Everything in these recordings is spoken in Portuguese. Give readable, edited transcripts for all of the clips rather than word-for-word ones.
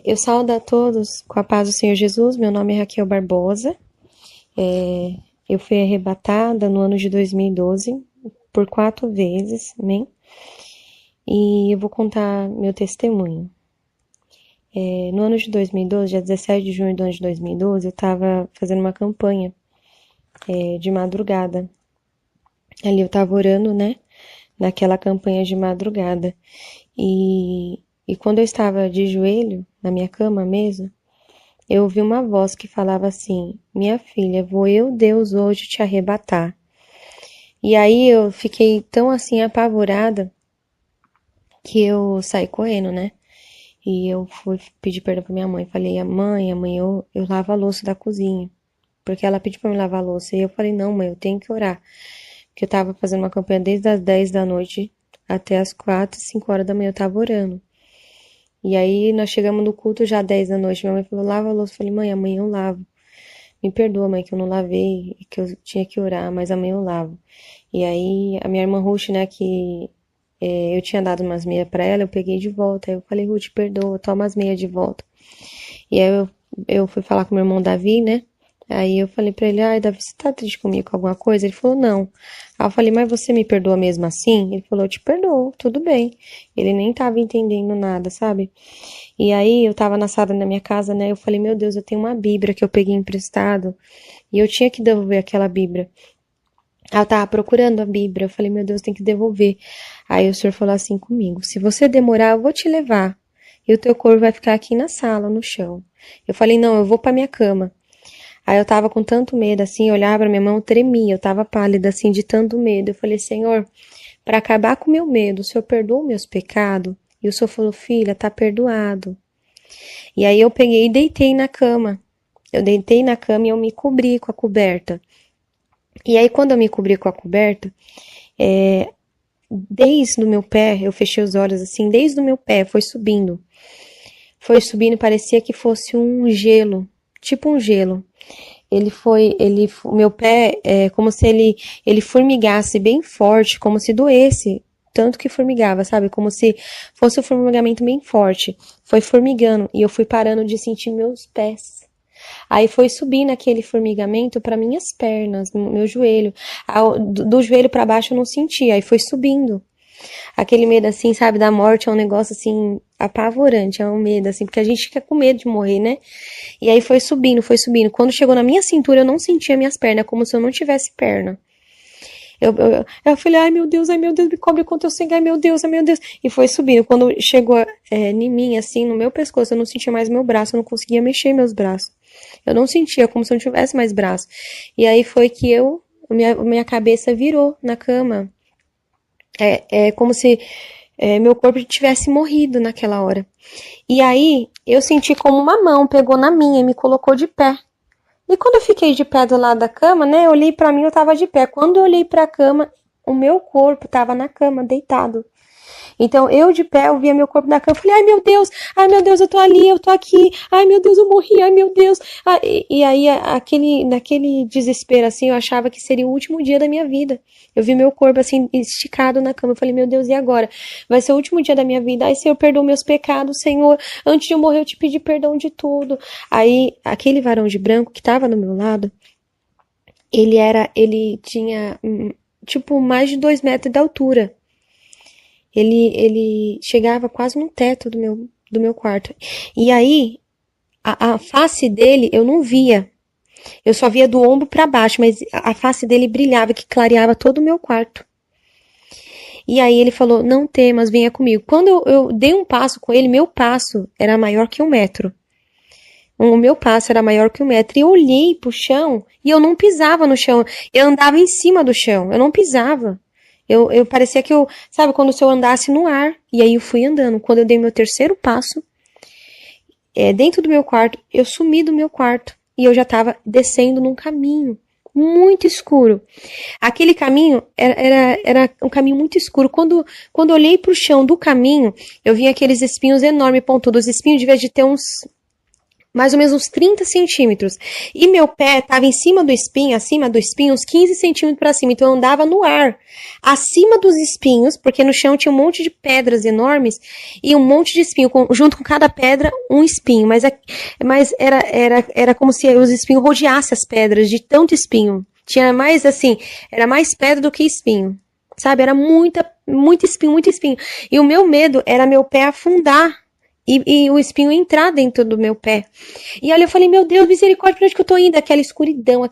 Eu saúdo a todos com a paz do Senhor Jesus. Meu nome é Raquel Barbosa. Eu fui arrebatada no ano de 2012 por 4 vezes, amém? E eu vou contar meu testemunho. No ano de 2012, dia 17 de junho do ano de 2012, eu estava fazendo uma campanha de madrugada. Ali eu estava orando, né? Naquela campanha de madrugada. E quando eu estava de joelho, na minha cama mesmo, eu ouvi uma voz que falava assim: Minha filha, vou eu, Deus, hoje te arrebatar. E aí eu fiquei tão assim apavorada que eu saí correndo, né? E eu fui pedir perdão pra minha mãe. Falei: mãe, eu lavo a louça da cozinha. Porque ela pediu pra me lavar a louça. E eu falei: Não, mãe, eu tenho que orar. Porque eu tava fazendo uma campanha desde as 10 da noite até as 4, 5 horas da manhã eu tava orando. E aí nós chegamos no culto já 10 da noite. Minha mãe falou: Lava a louça. Eu falei: Mãe, amanhã eu lavo. Me perdoa, mãe, que eu não lavei e que eu tinha que orar, mas amanhã eu lavo. E aí, a minha irmã Ruth, né, que eu tinha dado umas meias pra ela, eu peguei de volta. Aí eu falei: Ruth, perdoa, toma as meias de volta. E aí eu fui falar com meu irmão Davi, né? Aí eu falei pra ele: Ai, Davi, você tá triste comigo com alguma coisa? Ele falou: Não. Aí eu falei: Mas você me perdoa mesmo assim? Ele falou: Eu te perdoo, tudo bem. Ele nem tava entendendo nada, sabe? E aí eu tava na sala da minha casa, né? Eu falei: Meu Deus, eu tenho uma Bíblia que eu peguei emprestado e eu tinha que devolver aquela Bíblia. Aí eu tava procurando a Bíblia. Eu falei: Meu Deus, tem que devolver. Aí o senhor falou assim comigo: Se você demorar, eu vou te levar. E o teu corpo vai ficar aqui na sala, no chão. Eu falei: Não, eu vou pra minha cama. Aí eu tava com tanto medo, assim, eu olhava pra minha mão, eu tremia, eu tava pálida, assim, de tanto medo. Eu falei: Senhor, pra acabar com o meu medo, o senhor perdoa meus pecados? E o senhor falou: Filha, tá perdoado. E aí eu peguei e deitei na cama. Eu deitei na cama e eu me cobri com a coberta. E aí, quando eu me cobri com a coberta, desde o meu pé, eu fechei os olhos assim, desde o meu pé, foi subindo. Foi subindo, parecia que fosse um gelo, tipo um gelo. O meu pé é como se ele formigasse bem forte, como se doesse, tanto que formigava, sabe? Como se fosse um formigamento bem forte. Foi formigando e eu fui parando de sentir meus pés. Aí foi subindo aquele formigamento para minhas pernas, no meu joelho. Do joelho para baixo eu não sentia, aí foi subindo. Aquele medo assim, sabe, da morte é um negócio assim apavorante, é um medo assim, porque a gente fica com medo de morrer, né? E aí foi subindo, foi subindo. Quando chegou na minha cintura, eu não sentia minhas pernas, como se eu não tivesse perna. Eu falei: ai meu Deus, me cobre com teu sangue, ai meu Deus. E foi subindo. Quando chegou em mim, assim, no meu pescoço, eu não sentia mais meu braço, eu não conseguia mexer meus braços. Eu não sentia, como se eu não tivesse mais braço. E aí foi que minha cabeça virou na cama. É como se meu corpo tivesse morrido naquela hora. E aí eu senti como uma mão pegou na minha e me colocou de pé. E quando eu fiquei de pé do lado da cama, né, eu olhei pra mim, eu tava de pé. Quando eu olhei pra cama, o meu corpo tava na cama, deitado. Então, eu de pé, eu via meu corpo na cama, eu falei: ai meu Deus, eu tô ali, eu tô aqui, ai meu Deus, eu morri, ai meu Deus. E aí, naquele desespero, assim, eu achava que seria o último dia da minha vida. Eu vi meu corpo, assim, esticado na cama, eu falei: Meu Deus, e agora? Vai ser o último dia da minha vida, ai Senhor, perdoa meus pecados, Senhor, antes de eu morrer eu te pedi perdão de tudo. Aí, aquele varão de branco que tava do meu lado, ele tinha, tipo, mais de 2 metros de altura. Ele chegava quase no teto do meu quarto. E aí, a face dele eu não via. Eu só via do ombro para baixo, mas a face dele brilhava, que clareava todo o meu quarto. E aí ele falou: Não temas, venha comigo. Quando eu dei um passo com ele, meu passo era maior que 1 metro. O meu passo era maior que 1 metro. E eu olhei pro chão e eu não pisava no chão. Eu andava em cima do chão. Eu não pisava. Eu parecia que sabe, quando se eu andasse no ar. E aí eu fui andando. Quando eu dei meu terceiro passo, dentro do meu quarto, eu sumi do meu quarto. E eu já tava descendo num caminho muito escuro. Aquele caminho era um caminho muito escuro. Quando eu olhei pro chão do caminho, eu vi aqueles espinhos enormes, pontudos. Os espinhos, de vez de ter mais ou menos uns 30 centímetros. E meu pé estava em cima do espinho, acima do espinho, uns 15 centímetros para cima. Então eu andava no ar, acima dos espinhos, porque no chão tinha um monte de pedras enormes e um monte de espinho. Junto com cada pedra, um espinho. Mas era como se os espinhos rodeassem as pedras, de tanto espinho. Tinha mais assim, era mais pedra do que espinho. Sabe? Era muito espinho, muito espinho. E o meu medo era meu pé afundar. E o espinho entrar dentro do meu pé. E ali eu falei, meu Deus, misericórdia, pra onde que eu tô indo? Aquela escuridão,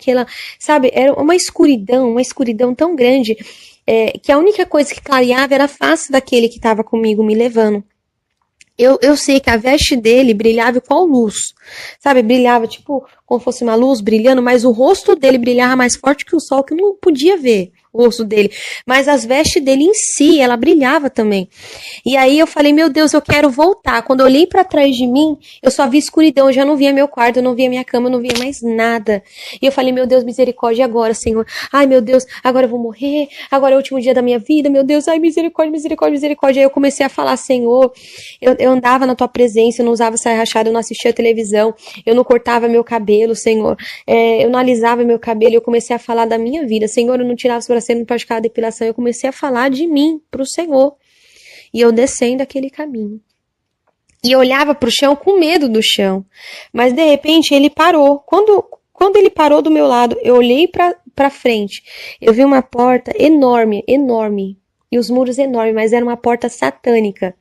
sabe, era uma escuridão tão grande, que a única coisa que clareava era a face daquele que estava comigo me levando. Eu sei que a veste dele brilhava igual luz, sabe, brilhava tipo como fosse uma luz brilhando, mas o rosto dele brilhava mais forte que o sol, que eu não podia ver o rosto dele, mas as vestes dele em si, ela brilhava também. E aí eu falei, meu Deus, eu quero voltar. Quando eu olhei para trás de mim, eu só vi escuridão, eu já não via meu quarto, eu não via minha cama, eu não via mais nada. E eu falei, meu Deus, misericórdia, e agora, Senhor? Ai, meu Deus, agora eu vou morrer, agora é o último dia da minha vida, meu Deus, ai, misericórdia, misericórdia, misericórdia. Aí eu comecei a falar, Senhor, eu andava na tua presença, eu não usava saia rachada, eu não assistia televisão, eu não cortava meu cabelo, Senhor, eu não alisava meu cabelo, eu comecei a falar da minha vida, Senhor, eu não tirava as sobrancelhas, não praticava depilação, eu comecei a falar de mim pro Senhor. E eu descendo aquele caminho. E eu olhava pro chão com medo do chão. Mas de repente ele parou. Quando ele parou do meu lado, eu olhei pra frente. Eu vi uma porta enorme, enorme. E os muros enormes, mas era uma porta satânica.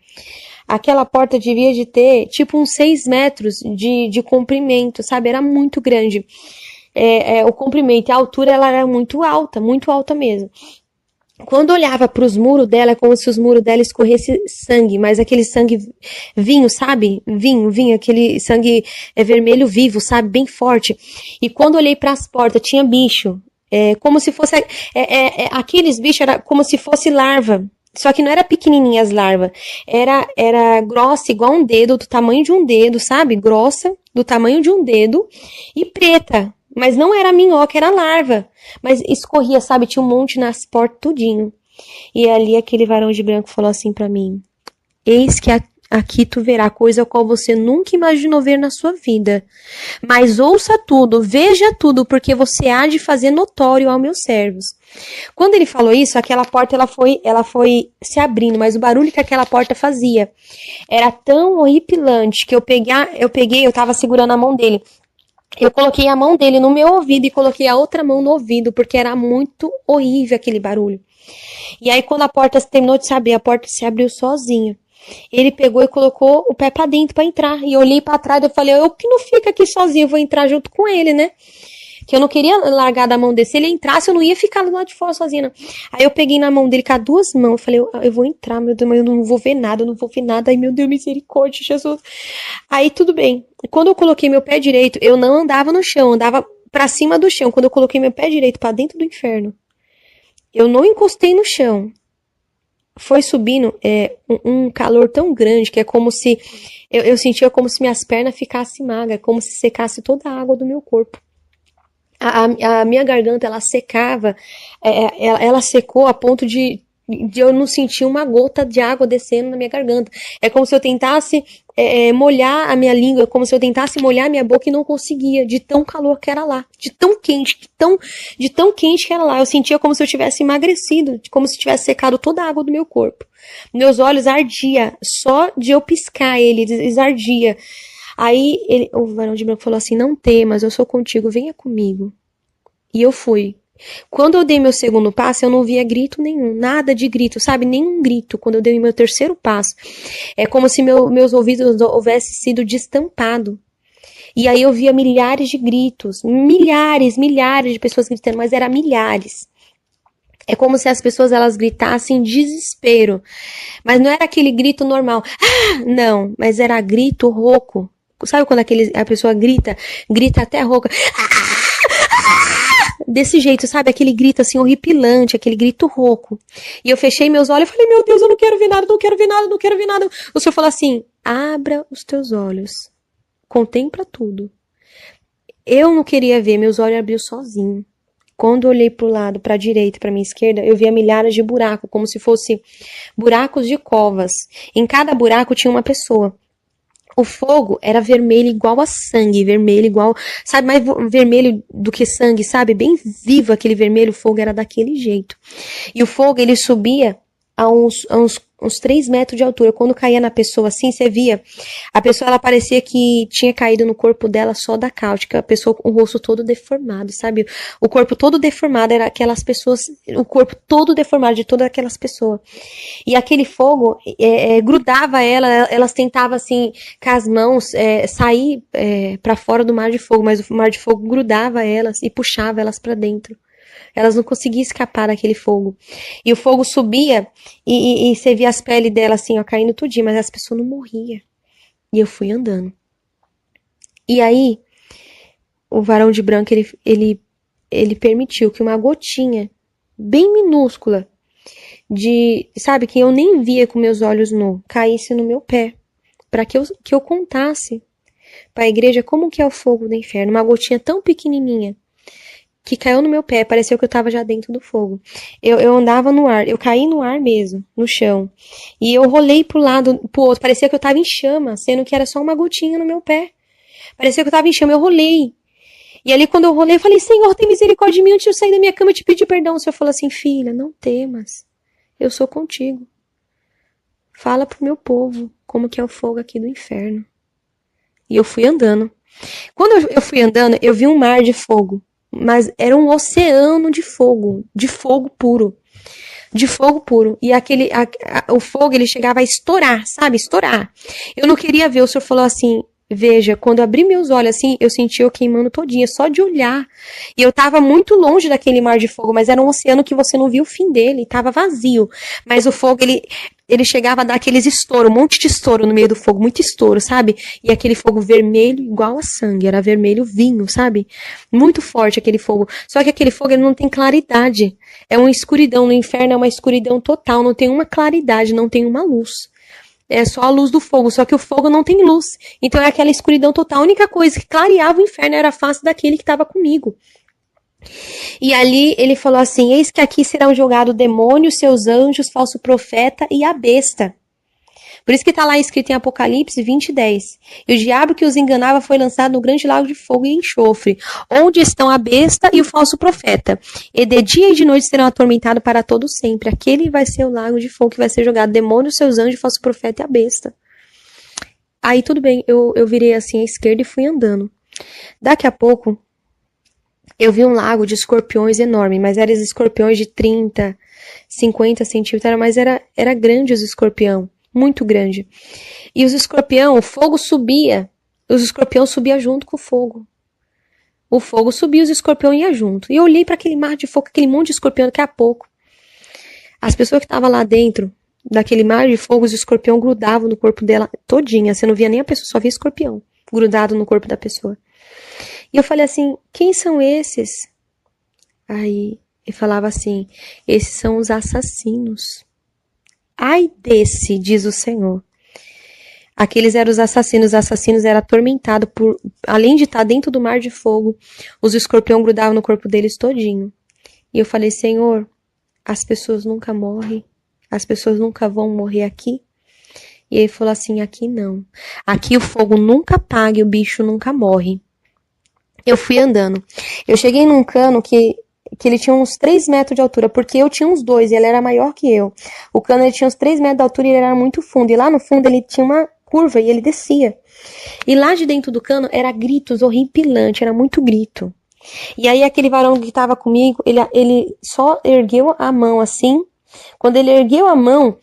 Aquela porta devia de ter tipo uns 6 metros de comprimento, sabe? Era muito grande. O comprimento e a altura ela era muito alta mesmo. Quando eu olhava para os muros dela, é como se os muros dela escorresse sangue, mas aquele sangue vinho, sabe? Vinho, aquele sangue vermelho vivo, sabe? Bem forte. E quando eu olhei para as portas, tinha bicho. Como se fosse... aqueles bichos era como se fosse larva. Só que não era pequenininha as larvas. Era grossa, igual um dedo, do tamanho de um dedo, sabe? Grossa, do tamanho de um dedo. E preta. Mas não era minhoca, era larva. Mas escorria, sabe? Tinha um monte nas portas, tudinho. E ali aquele varão de branco falou assim pra mim: eis que aqui tu verá coisa a qual você nunca imaginou ver na sua vida. Mas ouça tudo, veja tudo, porque você há de fazer notório aos meus servos. Quando ele falou isso, aquela porta ela foi se abrindo, mas o barulho que aquela porta fazia era tão horripilante que eu tava segurando a mão dele. Eu coloquei a mão dele no meu ouvido e coloquei a outra mão no ouvido, porque era muito horrível aquele barulho. E aí, quando a porta terminou de se abrir, a porta se abriu sozinha. Ele pegou e colocou o pé pra dentro pra entrar. E eu olhei pra trás e eu falei, eu que não fico aqui sozinho, eu vou entrar junto com ele, né? Que eu não queria largar da mão dele. Se ele entrasse, eu não ia ficar lá de fora sozinha, não. Aí eu peguei na mão dele com as duas mãos. Eu falei, eu vou entrar, meu Deus, mas eu não vou ver nada, eu não vou ver nada. Ai, meu Deus, misericórdia, Jesus. Aí tudo bem. Quando eu coloquei meu pé direito, eu não andava no chão, andava pra cima do chão. Quando eu coloquei meu pé direito pra dentro do inferno, eu não encostei no chão. Foi subindo um calor tão grande que é como se... Eu sentia como se minhas pernas ficassem magras, como se secasse toda a água do meu corpo. A minha garganta, ela secava, ela secou a ponto de eu não sentir uma gota de água descendo na minha garganta. É como se eu tentasse molhar a minha língua, como se eu tentasse molhar a minha boca e não conseguia, de tão calor que era lá, de tão quente, de tão quente que era lá. Eu sentia como se eu tivesse emagrecido, como se tivesse secado toda a água do meu corpo. Meus olhos ardia, só de eu piscar eles ardia. Aí o varão de branco falou assim, não temas, eu sou contigo, venha comigo. E eu fui. Quando eu dei meu segundo passo, eu não via grito nenhum, nada de grito, sabe? Nenhum grito. Quando eu dei meu terceiro passo, é como se meus ouvidos houvessem sido destampados. E aí eu via milhares de gritos, milhares de pessoas gritando, mas era milhares. É como se as pessoas elas gritassem em desespero. Mas não era aquele grito normal. Ah, não, mas era grito rouco. Sabe quando a pessoa grita até rouca? Desse jeito, sabe? Aquele grito assim horripilante, aquele grito rouco. E eu fechei meus olhos e falei, meu Deus, eu não quero ver nada, não quero ver nada, não quero ver nada. O Senhor falou assim, abra os teus olhos. Contempla tudo. Eu não queria ver, meus olhos abriu sozinho. Quando eu olhei pro lado, pra direita, pra minha esquerda, eu via milhares de buracos, como se fosse buracos de covas. Em cada buraco tinha uma pessoa. O fogo era vermelho igual a sangue, vermelho igual, sabe, mais vermelho do que sangue, sabe? Bem vivo aquele vermelho, o fogo era daquele jeito. E o fogo, ele subia a uns 3 metros de altura. Quando caía na pessoa assim, você via, a pessoa, ela parecia que tinha caído no corpo dela só da cáustica, a pessoa com o rosto todo deformado, sabe? O corpo todo deformado, era aquelas pessoas, o corpo todo deformado de todas aquelas pessoas. E aquele fogo grudava ela, elas tentavam assim, com as mãos, sair para fora do mar de fogo, mas o mar de fogo grudava elas e puxava elas para dentro. Elas não conseguiam escapar daquele fogo. E o fogo subia e você via as peles dela assim, ó, caindo tudinho, mas as pessoas não morriam. E eu fui andando. E aí, o varão de branco, ele permitiu que uma gotinha bem minúscula sabe, que eu nem via com meus olhos nus, caísse no meu pé, para que eu contasse para a igreja como que é o fogo do inferno. Uma gotinha tão pequenininha que caiu no meu pé, pareceu que eu tava já dentro do fogo. Eu andava no ar, eu caí no ar mesmo, no chão. E eu rolei pro lado, pro outro, parecia que eu tava em chama, sendo que era só uma gotinha no meu pé. Parecia que eu tava em chama, eu rolei. E ali quando eu rolei, eu falei, Senhor, tem misericórdia de mim, antes de eu sair da minha cama, eu te pedi perdão. O Senhor falou assim, filha, não temas, eu sou contigo. Fala pro meu povo como que é o fogo aqui do inferno. E eu fui andando. Quando eu fui andando, eu vi um mar de fogo. Mas era um oceano de fogo puro. De fogo puro. E o fogo, ele chegava a estourar, sabe? Estourar. Eu não queria ver, o Senhor falou assim, veja, quando eu abri meus olhos assim, eu senti eu queimando todinha, só de olhar. E eu tava muito longe daquele mar de fogo, mas era um oceano que você não viu o fim dele, tava vazio. Mas o fogo, ele chegava a dar aqueles estouros, um monte de estouro no meio do fogo, muito estouro, sabe? E aquele fogo vermelho igual a sangue, era vermelho vinho, sabe? Muito forte aquele fogo. Só que aquele fogo, ele não tem claridade. É uma escuridão, no inferno é uma escuridão total, não tem uma claridade, não tem uma luz. É só a luz do fogo, só que o fogo não tem luz. Então é aquela escuridão total. A única coisa que clareava o inferno era a face daquele que estava comigo. E ali ele falou assim, eis que aqui serão jogados o demônio, seus anjos, falso profeta e a besta. Por isso que está lá escrito em Apocalipse 20:10. E o diabo que os enganava foi lançado no grande lago de fogo e enxofre, onde estão a besta e o falso profeta. E de dia e de noite serão atormentados para todo sempre. Aquele vai ser o lago de fogo que vai ser jogado. Demônio, seus anjos, falso profeta e a besta. Aí tudo bem, eu virei assim à esquerda e fui andando. Daqui a pouco, eu vi um lago de escorpiões enorme, mas eram escorpiões de 30, 50 centímetros, mas era grande os escorpião. Muito grande. E os escorpião, o fogo subia. Os escorpião subia junto com o fogo. O fogo subia, os escorpião ia junto. E eu olhei para aquele mar de fogo, aquele monte de escorpião daqui a pouco. As pessoas que estavam lá dentro daquele mar de fogo, os escorpião grudavam no corpo dela todinha. Você não via nem a pessoa, só via escorpião grudado no corpo da pessoa. E eu falei assim, quem são esses? Aí ele falava assim, esses são os assassinos. Ai desse, diz o Senhor. Aqueles eram os assassinos eram atormentados por, além de estar dentro do mar de fogo, os escorpião grudavam no corpo deles todinho. E eu falei, Senhor, as pessoas nunca morrem, as pessoas nunca vão morrer aqui. E ele falou assim, aqui não. Aqui o fogo nunca apaga e o bicho nunca morre. Eu fui andando. Eu cheguei num cano que ele tinha uns 3 metros de altura, porque eu tinha uns 2 e ele era maior que eu. O cano ele tinha uns 3 metros de altura e ele era muito fundo. E lá no fundo ele tinha uma curva e ele descia. E lá de dentro do cano era gritos horripilantes, era muito grito. E aí aquele varão que estava comigo, ele só ergueu a mão assim. Quando ele ergueu a mão,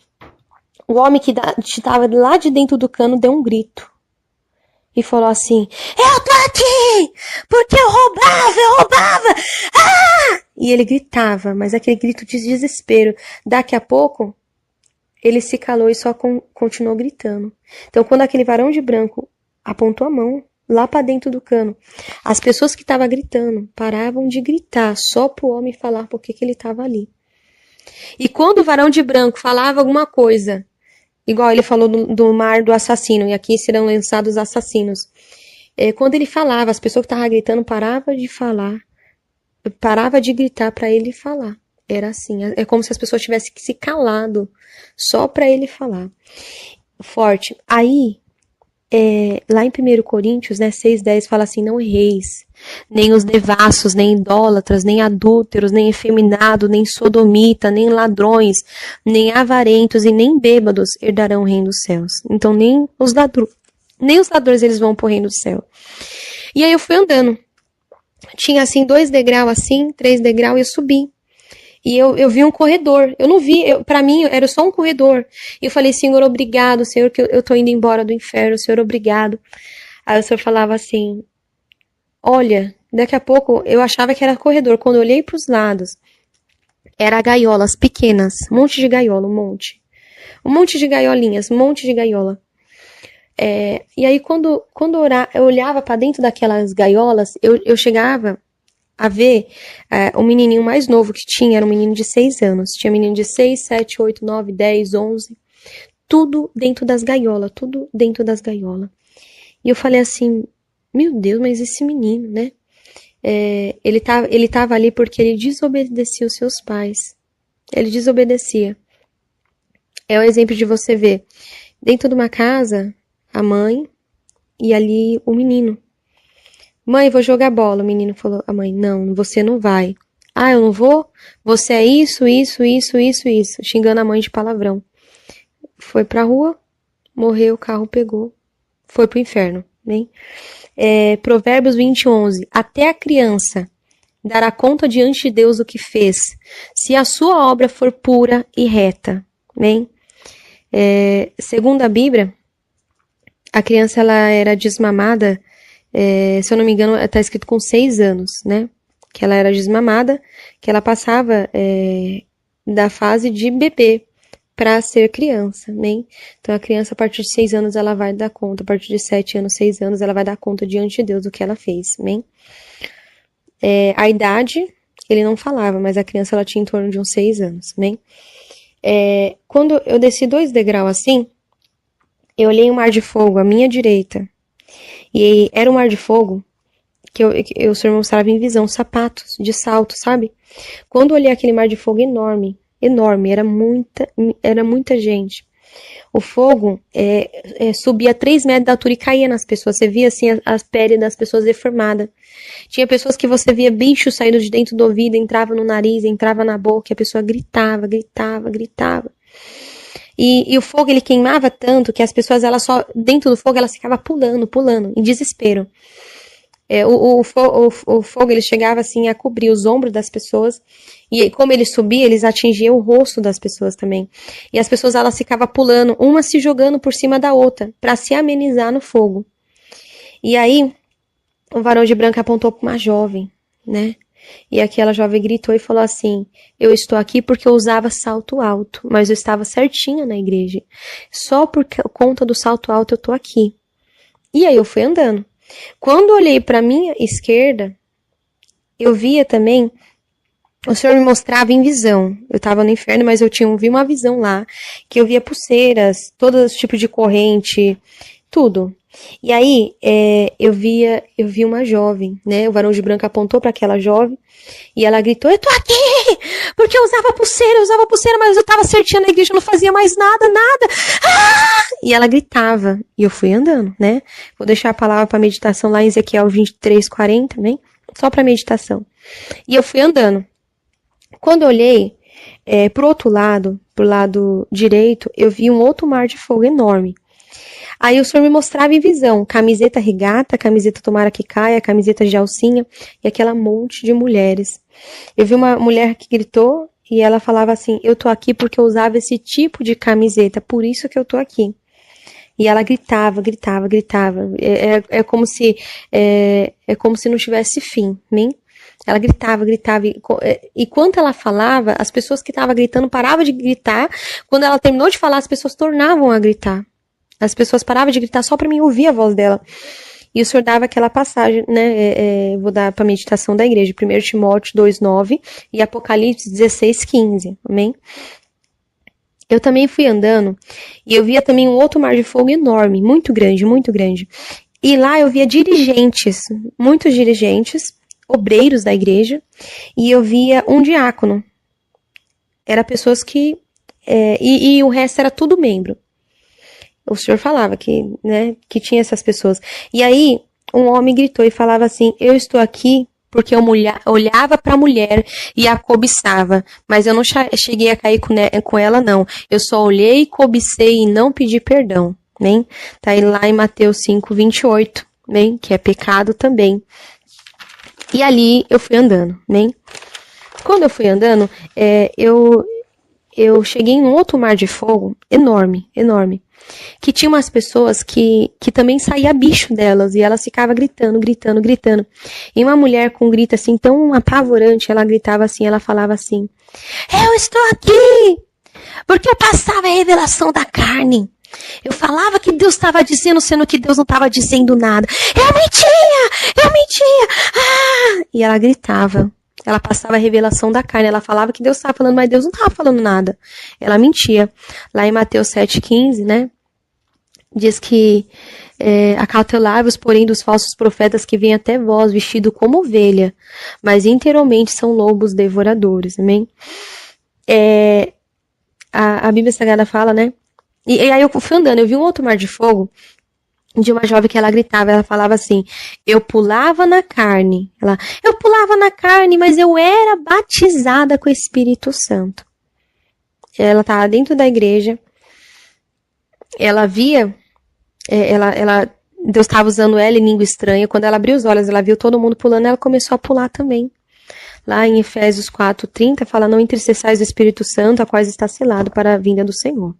o homem que estava lá de dentro do cano deu um grito. E falou assim, eu tô aqui, porque eu roubava, ah! E ele gritava, mas aquele grito de desespero. Daqui a pouco, ele se calou e só continuou gritando. Então, quando aquele varão de branco apontou a mão lá pra dentro do cano, as pessoas que estavam gritando paravam de gritar só pro homem falar por que ele estava ali. E quando o varão de branco falava alguma coisa, igual ele falou do mar do assassino, e aqui serão lançados assassinos. Quando ele falava, as pessoas que estavam gritando paravam de falar, parava de gritar para ele falar. Era assim, é como se as pessoas tivessem se calado só para ele falar. Forte. Aí, lá em 1 Coríntios, né, 6:10 fala assim, não erreis, nem os devassos, nem idólatras, nem adúlteros, nem efeminados, nem sodomita, nem ladrões, nem avarentos e nem bêbados herdarão o reino dos céus. Então nem os ladrões eles vão pro reino do céu. E aí eu fui andando. Tinha assim 2 degraus assim, 3 degraus e eu subi. E eu vi um corredor. Eu não vi, pra mim era só um corredor. E eu falei, Senhor, obrigado, Senhor, que eu tô indo embora do inferno, Senhor, obrigado. Aí o Senhor falava assim, olha, daqui a pouco eu achava que era corredor. Quando eu olhei pros lados, era gaiolas pequenas, um monte de gaiola, um monte. Um monte de gaiolinhas, um monte de gaiola. E aí quando eu olhava pra dentro daquelas gaiolas, eu chegava a ver o menininho mais novo que tinha, era um menino de 6 anos. Tinha menino de 6, 7, 8, 9, 10, 11. Tudo dentro das gaiolas, tudo dentro das gaiolas. E eu falei assim, meu Deus, mas esse menino, né? Ele tava ali porque ele desobedecia os seus pais. Ele desobedecia. É o exemplo de você ver dentro de uma casa, a mãe e ali o menino. Mãe, vou jogar bola. O menino falou, a mãe, não, você não vai. Ah, eu não vou? Você é isso, isso, isso, isso, isso. Xingando a mãe de palavrão. Foi pra rua, morreu, o carro pegou. Foi pro inferno, né? Provérbios 20:11. Até a criança dará conta diante de Deus o que fez, se a sua obra for pura e reta, né? Segundo a Bíblia, a criança ela era desmamada, se eu não me engano, está escrito com 6 anos, né? Que ela era desmamada, que ela passava da fase de bebê para ser criança, né? Então a criança a partir de 6 anos ela vai dar conta, a partir de 7 anos, 6 anos ela vai dar conta diante de Deus do que ela fez, né? A idade ele não falava, mas a criança ela tinha em torno de uns 6 anos, né? Quando eu desci 2 degraus assim, eu olhei um mar de fogo à minha direita. E era um mar de fogo que o Senhor mostrava em visão, sapatos de salto, sabe? Quando eu olhei aquele mar de fogo enorme, enorme, era muita gente. O fogo subia 3 metros de altura e caía nas pessoas. Você via assim as peles das pessoas deformadas. Tinha pessoas que você via bichos saindo de dentro do ouvido, entrava no nariz, entrava na boca, e a pessoa gritava, gritava, gritava. E o fogo ele queimava tanto que as pessoas elas só dentro do fogo elas ficavam pulando, em desespero. O fogo ele chegava assim a cobrir os ombros das pessoas e como ele subia eles atingiam o rosto das pessoas também. E as pessoas elas ficavam pulando, uma se jogando por cima da outra para se amenizar no fogo. E aí o varão de branco apontou para uma jovem, né? E aquela jovem gritou e falou assim, eu estou aqui porque eu usava salto alto, mas eu estava certinha na igreja. Só por conta do salto alto eu tô aqui. E aí eu fui andando. Quando eu olhei para minha esquerda, eu via também, o Senhor me mostrava em visão. Eu estava no inferno, mas eu vi uma visão lá, que eu via pulseiras, todo tipo de corrente, tudo. E aí, eu vi uma jovem, né? O varão de branco apontou para aquela jovem e ela gritou, eu tô aqui! Porque eu usava pulseira, mas eu tava certinha na igreja, eu não fazia mais nada. Ah! E ela gritava. E eu fui andando, né? Vou deixar a palavra para meditação lá em Ezequiel 23:40, né? Só para meditação. E eu fui andando. Quando eu olhei pro outro lado, pro lado direito, eu vi um outro mar de fogo enorme. Aí o Senhor me mostrava em visão, camiseta regata, camiseta tomara que caia, camiseta de alcinha, e aquela monte de mulheres. Eu vi uma mulher que gritou, e ela falava assim, eu tô aqui porque eu usava esse tipo de camiseta, por isso que eu tô aqui. E ela gritava. É como se não tivesse fim, né? Ela gritava. E quando ela falava, as pessoas que estavam gritando paravam de gritar. Quando ela terminou de falar, as pessoas tornavam a gritar. As pessoas paravam de gritar só para mim ouvir a voz dela. E o Senhor dava aquela passagem, né? Vou dar para a meditação da igreja. 1 Timóteo 2:9 e Apocalipse 16:15. Amém? Eu também fui andando e eu via também um outro mar de fogo enorme, muito grande. E lá eu via dirigentes, muitos dirigentes, obreiros da igreja, e eu via um diácono. Era pessoas que... e o resto era tudo membro. O senhor falava que, né, que tinha essas pessoas. E aí, um homem gritou e falava assim, eu estou aqui porque eu olhava para a mulher e a cobiçava, mas eu não cheguei a cair com ela, não. Eu só olhei, cobicei e não pedi perdão, né? Tá aí lá em Mateus 5:28, né? Que é pecado também. E ali eu fui andando, né? Quando eu fui andando, eu cheguei em um outro mar de fogo enorme, enorme. Que tinha umas pessoas que também saía bicho delas, e elas ficavam gritando, gritando, gritando. E uma mulher com um grito assim, tão apavorante, ela gritava assim, ela falava assim, eu estou aqui, porque eu passava a revelação da carne. Eu falava que Deus estava dizendo, sendo que Deus não estava dizendo nada. Eu mentia, ah! E ela gritava. Ela passava a revelação da carne. Ela falava que Deus estava falando, mas Deus não estava falando nada. Ela mentia. Lá em Mateus 7,15, né? Diz que acautelai-vos, porém, dos falsos profetas que vêm até vós, vestido como ovelha, mas interiormente são lobos devoradores. Amém? A Bíblia Sagrada fala, né? E aí eu fui andando, eu vi um outro mar de fogo de uma jovem que ela gritava, ela falava assim, eu pulava na carne, eu pulava na carne, mas eu era batizada com o Espírito Santo. Ela estava dentro da igreja, ela via, Deus estava usando ela em língua estranha, quando ela abriu os olhos, ela viu todo mundo pulando, ela começou a pular também. Lá em Efésios 4:30 fala, não entristeçais o Espírito Santo, a qual está selado para a vinda do Senhor.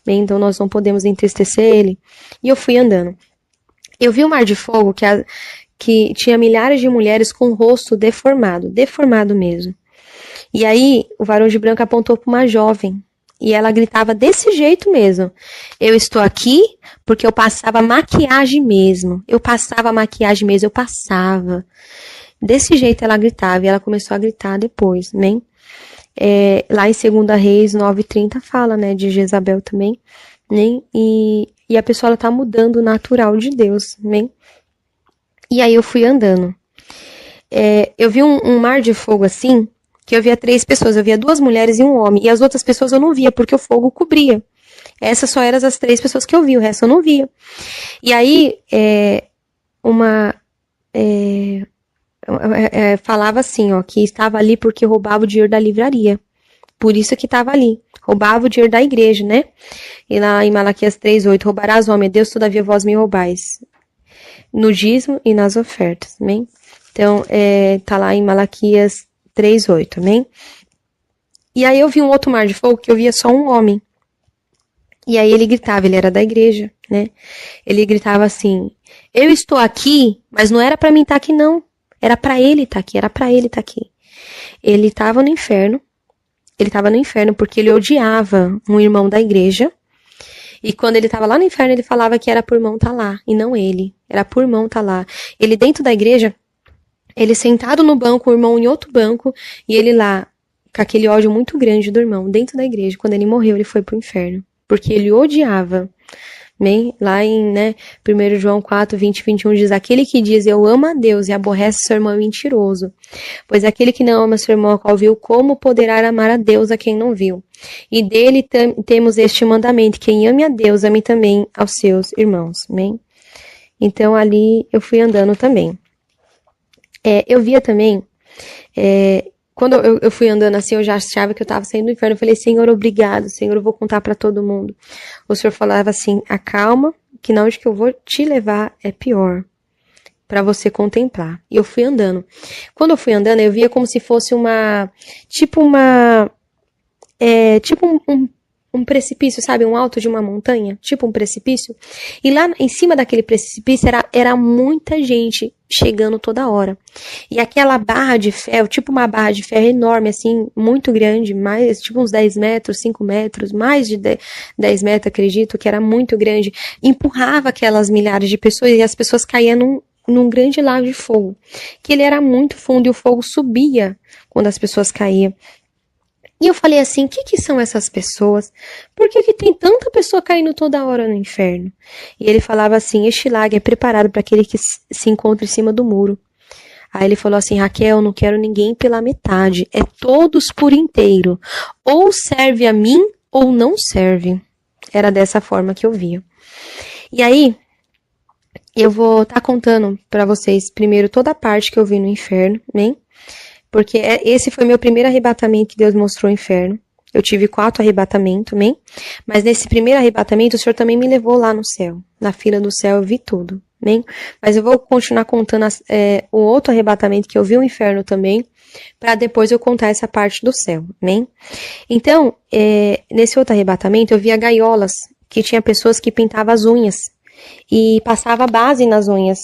Bem, então nós não podemos entristecer ele. E eu fui andando. Eu vi um mar de fogo que tinha milhares de mulheres com o rosto deformado mesmo. E aí o varão de branco apontou para uma jovem. E ela gritava desse jeito mesmo. Eu estou aqui porque eu passava maquiagem mesmo. Eu passava. Desse jeito ela gritava, e ela começou a gritar depois, né? Lá em 2 Reis 9:30 fala, né, de Jezabel também, né? E a pessoa, ela tá mudando o natural de Deus, né? E aí eu fui andando. Eu vi um mar de fogo assim, que eu via 3 pessoas, eu via 2 mulheres e um homem, e as outras pessoas eu não via, porque o fogo cobria. Essas só eram as 3 pessoas que eu vi, o resto eu não via. E aí, falava assim, ó, que estava ali porque roubava o dinheiro da livraria. Por isso que estava ali. Roubava o dinheiro da igreja, né? E lá em Malaquias 3:8, roubarás, homem, Deus, todavia vós me roubais. No dízimo e nas ofertas, amém? Então, tá lá em Malaquias 3:8, amém? E aí eu vi um outro mar de fogo que eu via só um homem. E aí ele gritava, ele era da igreja, né? Ele gritava assim, eu estou aqui, mas não era para mim estar aqui, não. Era para ele estar aqui, Ele estava no inferno. Ele estava no inferno porque ele odiava um irmão da igreja. E quando ele estava lá no inferno, ele falava que era por irmão estar lá, e não ele. Era por irmão estar lá. Ele dentro da igreja, ele sentado no banco, o irmão em outro banco, e ele lá, com aquele ódio muito grande do irmão, dentro da igreja. Quando ele morreu, ele foi pro inferno. Porque ele odiava. Bem, lá em 1 João 4:20-21 diz, aquele que diz eu amo a Deus e aborrece seu irmão é mentiroso. Pois aquele que não ama seu irmão a qual viu, como poderá amar a Deus a quem não viu? E dele temos este mandamento, quem ame a Deus, ame também aos seus irmãos. Bem? Então ali eu fui andando também. Eu via também, quando eu fui andando assim, eu já achava que eu estava saindo do inferno. Eu falei, Senhor, obrigado, Senhor, eu vou contar para todo mundo. O Senhor falava assim, acalma, que na onde que eu vou te levar é pior, para você contemplar. E eu fui andando. Quando eu fui andando, eu via como se fosse um precipício, sabe? Um alto de uma montanha, tipo um precipício. E lá em cima daquele precipício era muita gente chegando toda hora. E aquela barra de ferro, tipo uma barra de ferro enorme, assim, muito grande, mais, tipo uns 10 metros, 5 metros, mais de 10 metros, acredito, que era muito grande, empurrava aquelas milhares de pessoas e as pessoas caíam num grande lago de fogo. Que ele era muito fundo e o fogo subia quando as pessoas caíam. E eu falei assim, o que são essas pessoas? Por que tem tanta pessoa caindo toda hora no inferno? E ele falava assim, este lago é preparado para aquele que se encontra em cima do muro. Aí ele falou assim, Raquel, não quero ninguém pela metade, é todos por inteiro. Ou serve a mim, ou não serve. Era dessa forma que eu via. E aí, eu vou estar contando para vocês primeiro toda a parte que eu vi no inferno, amém? Porque esse foi meu primeiro arrebatamento que Deus mostrou o inferno. Eu tive 4 arrebatamentos, amém? Mas nesse primeiro arrebatamento, o Senhor também me levou lá no céu. Na fila do céu eu vi tudo, amém? Mas eu vou continuar contando o outro arrebatamento que eu vi o inferno também, para depois eu contar essa parte do céu, amém? Então, nesse outro arrebatamento, eu via gaiolas, que tinha pessoas que pintavam as unhas, e passava base nas unhas,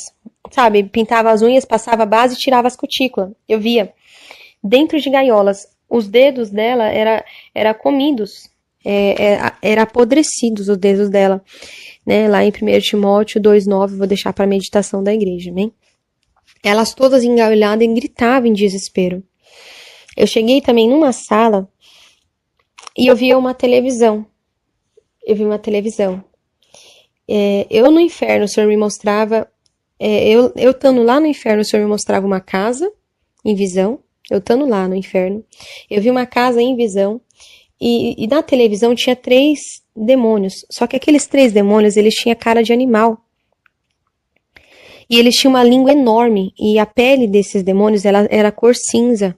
sabe? Pintava as unhas, passava base e tirava as cutículas. Eu via dentro de gaiolas. Os dedos dela era comidos, era apodrecidos os dedos dela, né? Lá em 1 Timóteo 2,9, vou deixar para a meditação da igreja, né? Elas todas engaulhadas e gritavam em desespero. Eu cheguei também numa sala e eu via uma televisão. Eu vi uma televisão. Eu no inferno, o Senhor me mostrava, eu estando lá no inferno, o Senhor me mostrava uma casa em visão. Eu estando lá no inferno, eu vi uma casa em visão, e na televisão tinha 3 demônios. Só que aqueles 3 demônios, eles tinham cara de animal. E eles tinham uma língua enorme, e a pele desses demônios era cor cinza.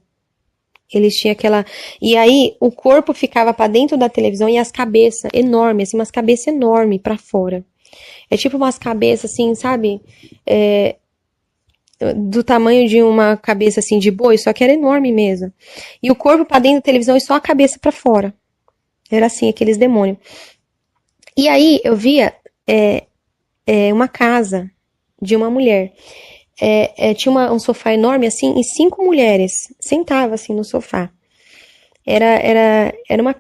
Eles tinham aquela... E aí, o corpo ficava para dentro da televisão e as cabeças enormes, assim, umas cabeças enormes para fora. É tipo umas cabeças assim, sabe? Do tamanho de uma cabeça assim de boi, só que era enorme mesmo. E o corpo para dentro da televisão e só a cabeça para fora. Era assim, aqueles demônios. E aí eu via uma casa de uma mulher. Tinha um sofá enorme assim e 5 mulheres sentavam assim no sofá. Era uma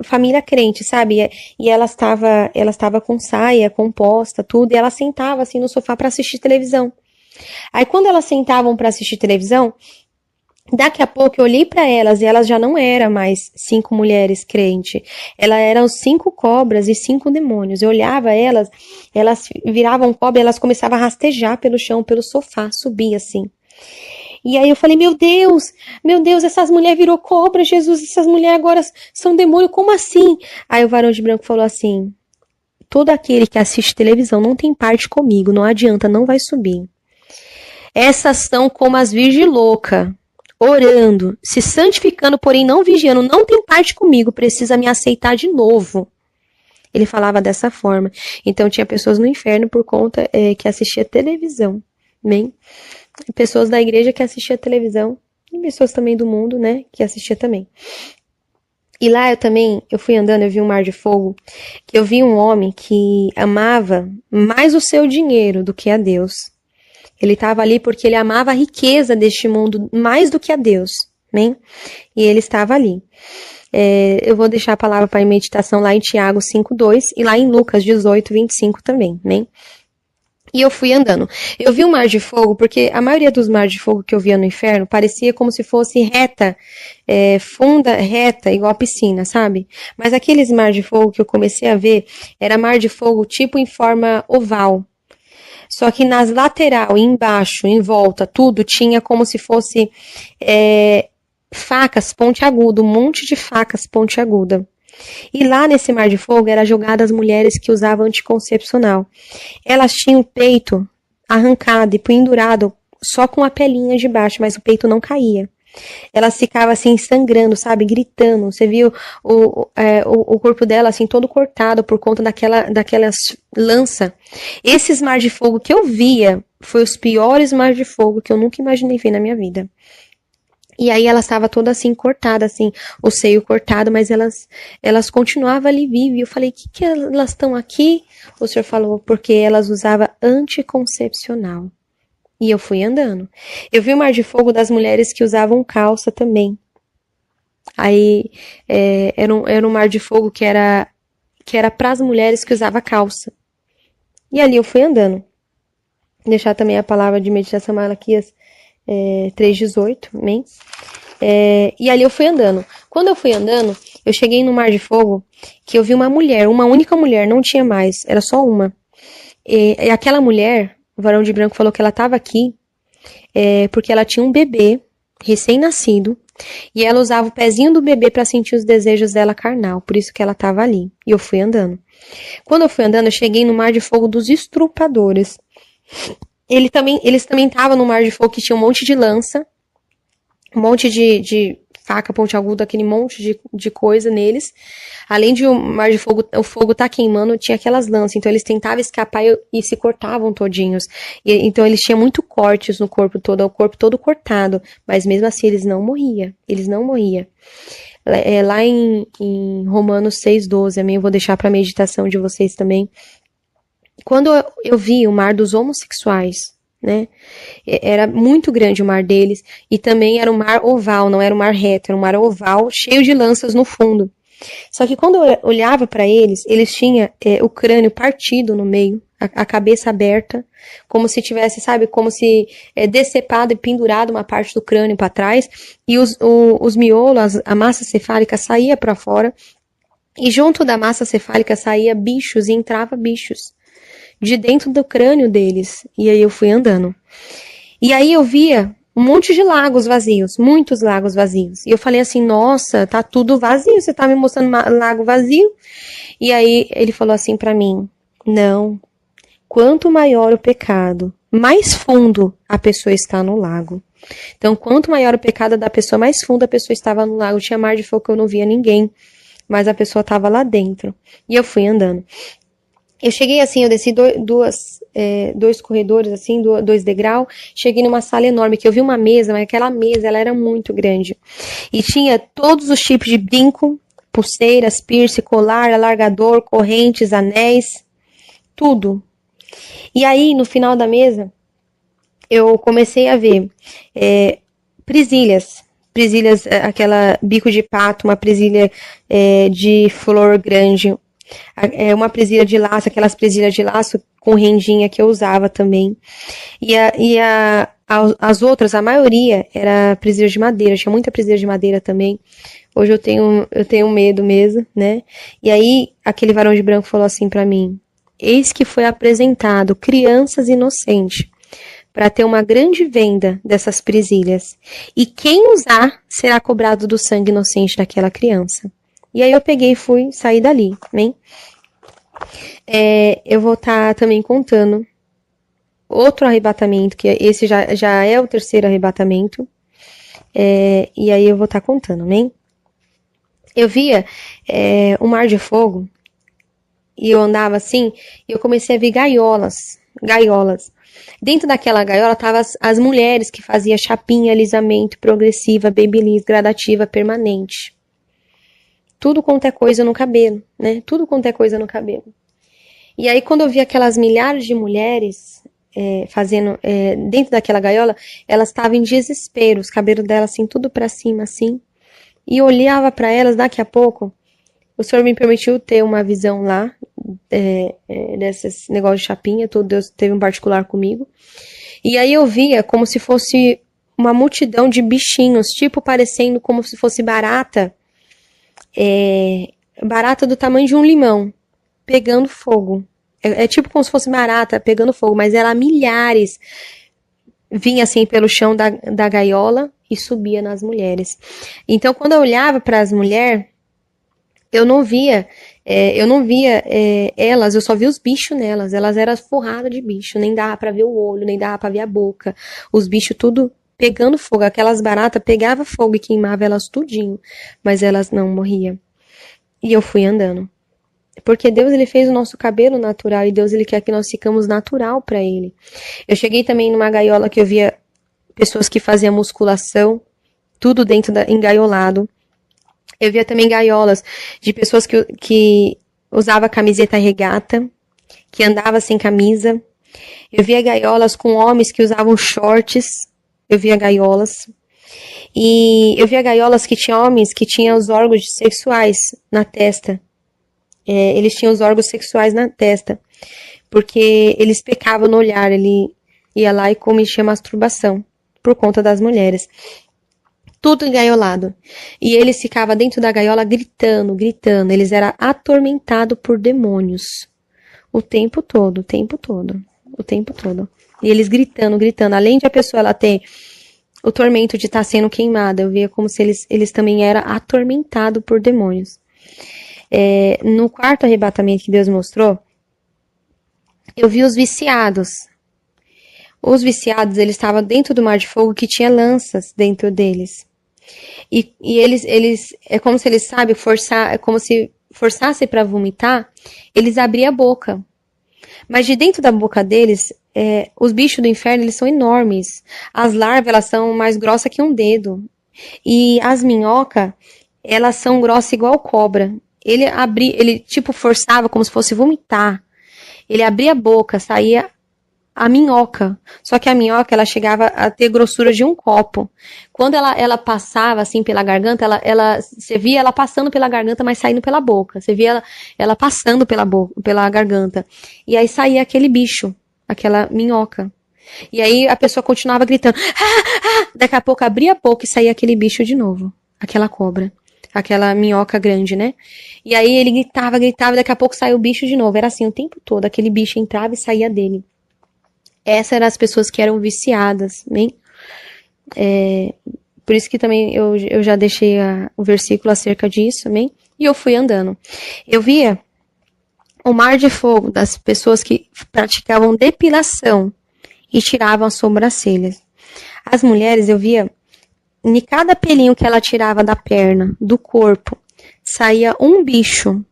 família crente, sabe? E ela estava com saia, composta, tudo, e ela sentava assim no sofá para assistir televisão. Aí quando elas sentavam para assistir televisão, daqui a pouco eu olhei para elas e elas já não eram mais 5 mulheres crentes. Elas eram 5 cobras e 5 demônios. Eu olhava elas viravam cobra e elas começavam a rastejar pelo chão, pelo sofá, subir assim. E aí eu falei, meu Deus, essas mulheres virou cobra, Jesus, essas mulheres agora são demônio, como assim? Aí o varão de branco falou assim, todo aquele que assiste televisão não tem parte comigo, não adianta, não vai subir. Essas são como as virgens loucas, orando, se santificando, porém não vigiando, não tem parte comigo, precisa me aceitar de novo. Ele falava dessa forma. Então tinha pessoas no inferno por conta que assistia televisão, amém? Pessoas da igreja que assistia televisão, e pessoas também do mundo, né, que assistia também. E lá eu fui andando, eu vi um mar de fogo, que eu vi um homem que amava mais o seu dinheiro do que a Deus. Ele estava ali porque ele amava a riqueza deste mundo mais do que a Deus, amém? E ele estava ali. Eu vou deixar a palavra para meditação lá em Tiago 5:2 e lá em Lucas 18:25 também, amém? E eu fui andando. Eu vi um mar de fogo, porque a maioria dos mares de fogo que eu via no inferno parecia como se fosse reta, funda, reta, igual a piscina, sabe? Mas aqueles mar de fogo que eu comecei a ver, era mar de fogo tipo em forma oval. Só que nas lateral, embaixo, em volta, tudo tinha como se fosse facas pontiagudas, um monte de facas pontiagudas. E lá nesse mar de fogo eram jogadas as mulheres que usavam anticoncepcional. Elas tinham o peito arrancado e pendurado só com a pelinha de baixo, mas o peito não caía. Elas ficavam assim sangrando, sabe, gritando. Você viu o corpo dela assim todo cortado por conta daquelas lança. Esses mar de fogo que eu via foi os piores mar de fogo que eu nunca imaginei ver na minha vida. E aí ela estava toda assim, cortada, assim, o seio cortado, mas elas continuavam ali vivas. E eu falei, que elas estão aqui? O senhor falou, porque elas usavam anticoncepcional. E eu fui andando. Eu vi o mar de fogo das mulheres que usavam calça também. Aí era um mar de fogo que era para as mulheres que usavam calça. E ali eu fui andando. Deixar também a palavra de meditação Malaquias 3:18, amém? E ali eu fui andando. Quando eu fui andando, eu cheguei no mar de fogo, que eu vi uma mulher, uma única mulher, não tinha mais, era só uma. E aquela mulher, o varão de branco falou que ela estava aqui, porque ela tinha um bebê, recém-nascido, e ela usava o pezinho do bebê para sentir os desejos dela carnal, por isso que ela estava ali. E eu fui andando. Quando eu fui andando, eu cheguei no Mar de Fogo dos Estrupadores. Eles também estavam no Mar de Fogo que tinha um monte de lança, um monte de faca pontiaguda, aquele monte de coisa neles. Além de o Mar de Fogo, o fogo tá queimando, tinha aquelas lanças. Então eles tentavam escapar e se cortavam todinhos. Então eles tinham muito cortes no corpo todo, o corpo todo cortado. Mas mesmo assim eles não morriam. Eles não morriam. Lá em Romanos 6,12, amém? Eu vou deixar para meditação de vocês também. Quando eu vi o mar dos homossexuais, né? Era muito grande o mar deles, e também era um mar oval, não era um mar reto, era um mar oval, cheio de lanças no fundo. Só que quando eu olhava para eles, eles tinham o crânio partido no meio, a cabeça aberta, como se tivesse, sabe, como se decepado e pendurado uma parte do crânio para trás, e os miolos, a massa cefálica saía para fora, e junto da massa cefálica saía bichos e entrava bichos de dentro do crânio deles. E aí eu fui andando. E aí eu via um monte de lagos vazios, muitos lagos vazios. E eu falei assim, nossa, tá tudo vazio, você tá me mostrando um lago vazio? E aí ele falou assim pra mim, não, quanto maior o pecado, mais fundo a pessoa está no lago. Então, quanto maior o pecado da pessoa, mais fundo a pessoa estava no lago. Tinha mar de fogo que eu não via ninguém, mas a pessoa estava lá dentro. E eu fui andando. Eu cheguei assim, eu desci dois corredores, assim, 2 degraus, cheguei numa sala enorme, que eu vi uma mesa, mas aquela mesa, ela era muito grande. E tinha todos os tipos de brinco, pulseiras, piercing, colar, alargador, correntes, anéis, tudo. E aí, no final da mesa, eu comecei a ver presilhas, aquela bico de pato, uma presilha de flor grande, uma presilha de laço, aquelas presilhas de laço com rendinha que eu usava também. As outras, a maioria, era presilha de madeira, tinha muita presilha de madeira também. Hoje eu tenho medo mesmo, né? E aí, aquele varão de branco falou assim pra mim, eis que foi apresentado crianças inocentes, para ter uma grande venda dessas presilhas. E quem usar será cobrado do sangue inocente daquela criança. E aí eu peguei e fui sair dali, né? Eu vou estar também contando outro arrebatamento, que esse já é o terceiro arrebatamento. E aí eu vou estar contando, né? Eu via um mar de fogo, e eu andava assim, e eu comecei a ver gaiolas. Dentro daquela gaiola estavam as mulheres que faziam chapinha, alisamento, progressiva, babyliss, gradativa, permanente. Tudo quanto é coisa no cabelo, né? Tudo quanto é coisa no cabelo. E aí, quando eu vi aquelas milhares de mulheres fazendo dentro daquela gaiola, elas estavam em desespero, os cabelos delas assim, tudo pra cima, assim. E eu olhava pra elas, daqui a pouco, o Senhor me permitiu ter uma visão lá, desses negócios de chapinha, Deus teve um particular comigo. E aí eu via como se fosse uma multidão de bichinhos, tipo parecendo como se fosse barata, barata do tamanho de um limão, pegando fogo. É tipo como se fosse barata pegando fogo, mas era milhares. Vinha assim pelo chão da gaiola e subia nas mulheres. Então, quando eu olhava para as mulheres, eu não via elas, eu só via os bichos nelas. Elas eram forradas de bicho, nem dava para ver o olho, nem dava para ver a boca. Os bichos tudo pegando fogo. Aquelas baratas pegavam fogo e queimava elas tudinho, mas elas não morriam. E eu fui andando. Porque Deus, ele fez o nosso cabelo natural, e Deus, ele quer que nós ficamos natural para ele. Eu cheguei também numa gaiola que eu via pessoas que faziam musculação, tudo dentro engaiolado. Eu via também gaiolas de pessoas que usava camiseta regata, que andava sem camisa. Eu via gaiolas com homens que usavam shorts. Eu via gaiolas. E eu via gaiolas que tinham homens que tinham os órgãos sexuais na testa. Eles tinham os órgãos sexuais na testa. Porque eles pecavam no olhar. Ele ia lá e cometia masturbação por conta das mulheres. Tudo engaiolado. E eles ficavam dentro da gaiola gritando. Eles eram atormentados por demônios. O tempo todo. E eles gritando. Além de a pessoa ela ter o tormento de estar sendo queimada, eu via como se eles também eram atormentados por demônios. No quarto arrebatamento que Deus mostrou, eu vi os viciados. Os viciados, eles estavam dentro do mar de fogo que tinha lanças dentro deles. E eles é como se eles, sabe, é como se forçassem para vomitar, eles abriam a boca. Mas de dentro da boca deles, os bichos do inferno, eles são enormes. As larvas, elas são mais grossas que um dedo. E as minhocas, elas são grossas igual cobra. Ele tipo forçava como se fosse vomitar. Ele abria a boca, saía a minhoca. Só que a minhoca, ela chegava a ter grossura de um copo. Quando ela passava, assim, pela garganta, você via ela passando pela garganta, mas saindo pela boca. Você via ela passando pela garganta. E aí saía aquele bicho, aquela minhoca. E aí a pessoa continuava gritando. Daqui a pouco abria a boca e saía aquele bicho de novo. Aquela cobra. Aquela minhoca grande, né? E aí ele gritava, daqui a pouco saiu o bicho de novo. Era assim o tempo todo. Aquele bicho entrava e saía dele. Essas eram as pessoas que eram viciadas, né? Por isso que também eu já deixei o versículo acerca disso, né? E eu fui andando. Eu via o mar de fogo das pessoas que praticavam depilação e tiravam as sobrancelhas. As mulheres, eu via, em cada pelinho que ela tirava da perna, do corpo, saía um bicho.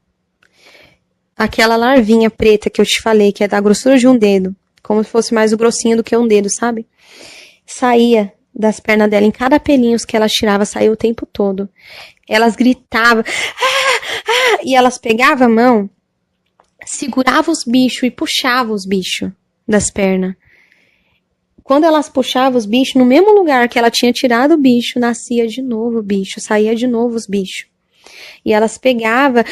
Aquela larvinha preta que eu te falei, que é da grossura de um dedo. Como se fosse mais grossinho do que um dedo, sabe? Saía das pernas dela, em cada pelinho que ela tirava, saía o tempo todo. Elas gritavam, e elas pegavam a mão, seguravam os bichos e puxavam os bichos das pernas. Quando elas puxavam os bichos, no mesmo lugar que ela tinha tirado o bicho, nascia de novo o bicho, saía de novo os bichos. E elas pegavam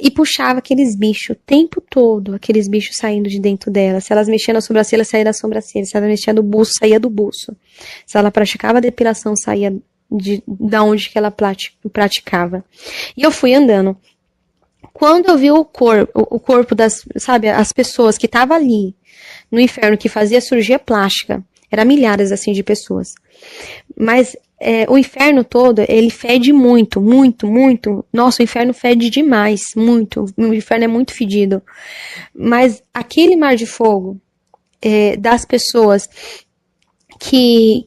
e puxavam aqueles bichos o tempo todo, aqueles bichos saindo de dentro dela. Se elas mexiam na sobrancelha, saía da sobrancelha. Se ela mexia no buço, saía do buço. Se ela praticava a depilação, saía da onde que ela praticava. E eu fui andando. Quando eu vi o corpo das, sabe, as pessoas que estavam ali no inferno, que fazia cirurgia plástica, eram milhares assim de pessoas. Mas o inferno todo, ele fede muito, muito, muito. Nossa, o inferno fede demais, muito. O inferno é muito fedido. Mas aquele mar de fogo das pessoas que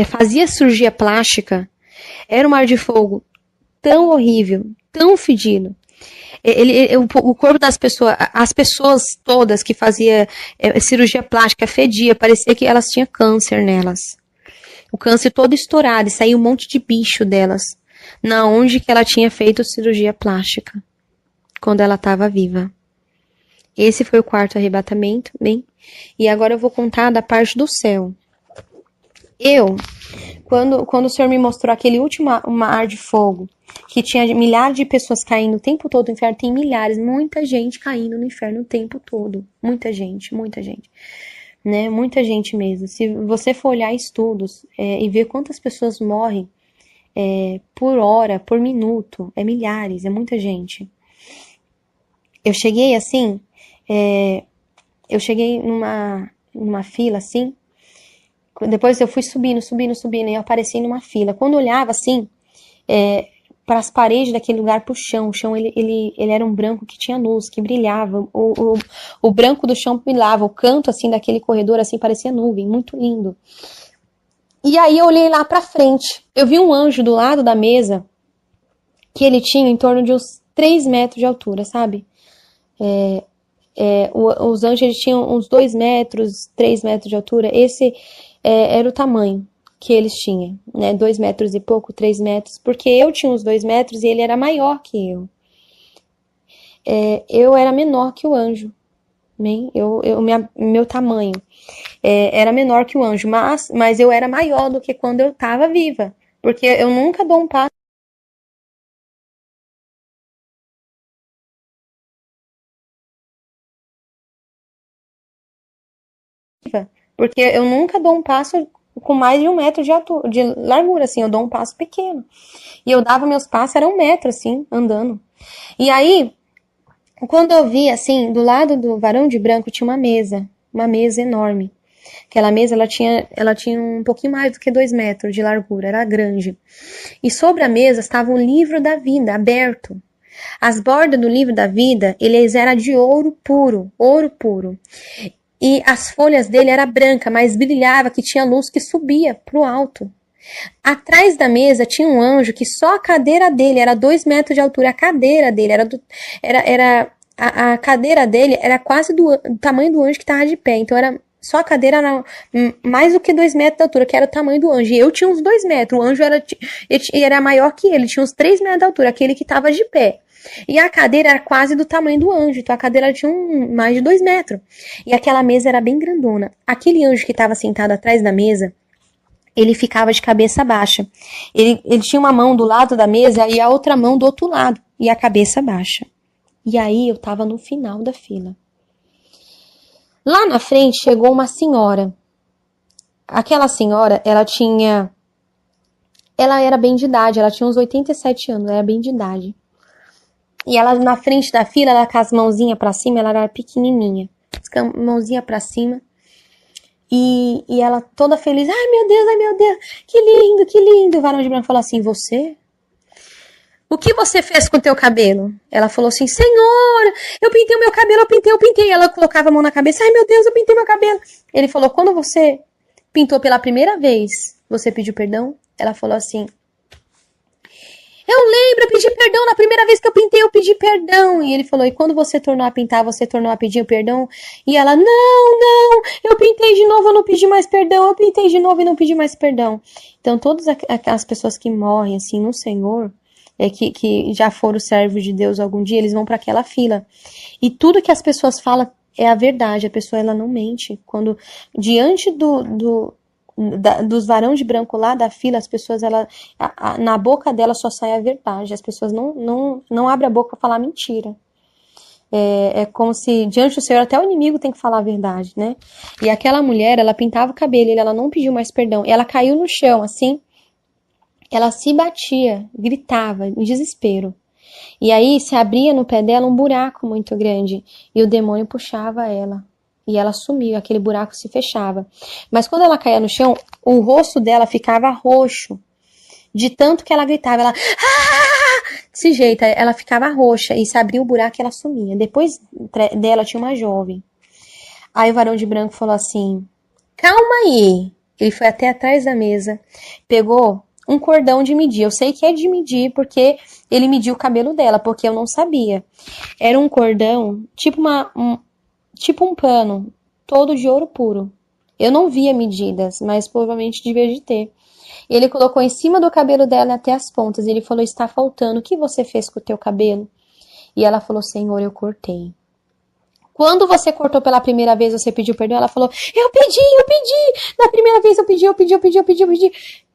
fazia cirurgia plástica, era um mar de fogo tão horrível, tão fedido. O corpo das pessoas, as pessoas todas que faziam cirurgia plástica fedia, parecia que elas tinham câncer nelas. O câncer todo estourado e saiu um monte de bicho delas. Na onde que ela tinha feito cirurgia plástica. Quando ela estava viva. Esse foi o quarto arrebatamento, bem? E agora eu vou contar da parte do céu. Quando o Senhor me mostrou aquele último mar de fogo, que tinha milhares de pessoas caindo o tempo todo no inferno, tem milhares, muita gente caindo no inferno o tempo todo. Muita gente, muita gente. Né? Muita gente mesmo. Se você for olhar estudos e ver quantas pessoas morrem por hora, por minuto, é milhares, é muita gente. Eu cheguei assim, eu cheguei numa fila assim, depois eu fui subindo, e eu apareci numa fila. Quando eu olhava assim, para as paredes daquele lugar, pro chão, o chão ele era um branco que tinha luz, que brilhava, o branco do chão brilhava, o canto assim daquele corredor assim parecia nuvem, muito lindo. E aí eu olhei lá pra frente, eu vi um anjo do lado da mesa, que ele tinha em torno de uns 3 metros de altura, sabe? Os anjos eles tinham uns 2 metros, 3 metros de altura, esse era o tamanho que eles tinham, né? 2 metros e pouco, 3 metros, porque eu tinha uns 2 metros e ele era maior que eu. Eu era menor que o anjo, né? Meu tamanho era menor que o anjo, mas eu era maior do que quando eu estava viva, porque eu nunca dou um passo porque eu nunca dou um passo com mais de 1 metro de largura, assim, eu dou um passo pequeno. E eu dava meus passos, era 1 metro, assim, andando. E aí, quando eu vi, assim, do lado do varão de branco tinha uma mesa enorme. Aquela mesa, ela tinha um pouquinho mais do que 2 metros de largura, era grande. E sobre a mesa estava o livro da vida, aberto. As bordas do livro da vida, eles eram de ouro puro, ouro puro. E as folhas dele era branca, mas brilhava, que tinha luz que subia pro alto. Atrás da mesa tinha um anjo que só a cadeira dele era 2 metros de altura. A cadeira dele a cadeira dele era quase do tamanho do anjo que estava de pé. Então só a cadeira era mais do que 2 metros de altura, que era o tamanho do anjo. E eu tinha uns 2 metros. O anjo era maior que ele, tinha uns 3 metros de altura, aquele que estava de pé. E a cadeira era quase do tamanho do anjo. Então a cadeira tinha mais de 2 metros. E aquela mesa era bem grandona. Aquele anjo que estava sentado atrás da mesa, ele ficava de cabeça baixa. Ele tinha uma mão do lado da mesa e a outra mão do outro lado. E a cabeça baixa. E aí eu tava no final da fila. Lá na frente chegou uma senhora. Aquela senhora, ela era bem de idade, ela tinha uns 87 anos, era bem de idade. E ela na frente da fila, ela com as mãozinhas pra cima, ela era pequenininha. Com a mãozinha pra cima. E ela toda feliz, ai meu Deus, que lindo, que lindo. O varão de branco falou assim, você? O que você fez com o teu cabelo? Ela falou assim, Senhor, eu pintei o meu cabelo, eu pintei. Ela colocava a mão na cabeça, ai meu Deus, eu pintei meu cabelo. Ele falou, quando você pintou pela primeira vez, você pediu perdão? Ela falou assim, eu lembro, eu pedi perdão na primeira vez que eu pedi perdão. E ele falou, e quando você tornou a pintar, você tornou a pedir perdão? E ela, não, eu pintei de novo, eu não pedi mais perdão, eu pintei de novo e não pedi mais perdão. Então, todas as pessoas que morrem, assim, no Senhor, que já foram servos de Deus algum dia, eles vão para aquela fila. E tudo que as pessoas falam é a verdade, a pessoa, ela não mente. Quando, diante dos varão de branco lá da fila, as pessoas, na boca dela só sai a verdade. As pessoas não abrem a boca para falar mentira. É como se, diante do Senhor, até o inimigo tem que falar a verdade, né? E aquela mulher, ela pintava o cabelo, ela não pediu mais perdão. Ela caiu no chão, assim, ela se batia, gritava, em desespero. E aí, se abria no pé dela um buraco muito grande, e o demônio puxava ela. E ela sumiu, aquele buraco se fechava. Mas quando ela caía no chão, o rosto dela ficava roxo. De tanto que ela gritava, ela... Desse jeito, ela ficava roxa. E se abria o buraco, ela sumia. Depois dela tinha uma jovem. Aí o varão de branco falou assim, calma aí. Ele foi até atrás da mesa, pegou um cordão de medir. Eu sei que é de medir, porque ele mediu o cabelo dela, porque eu não sabia. Era um cordão, tipo um pano, todo de ouro puro. Eu não via medidas, mas provavelmente devia de ter. Ele colocou em cima do cabelo dela até as pontas. Ele falou, está faltando, o que você fez com o teu cabelo? E ela falou, Senhor, eu cortei. Quando você cortou pela primeira vez, você pediu perdão? Ela falou, eu pedi. Na primeira vez eu pedi.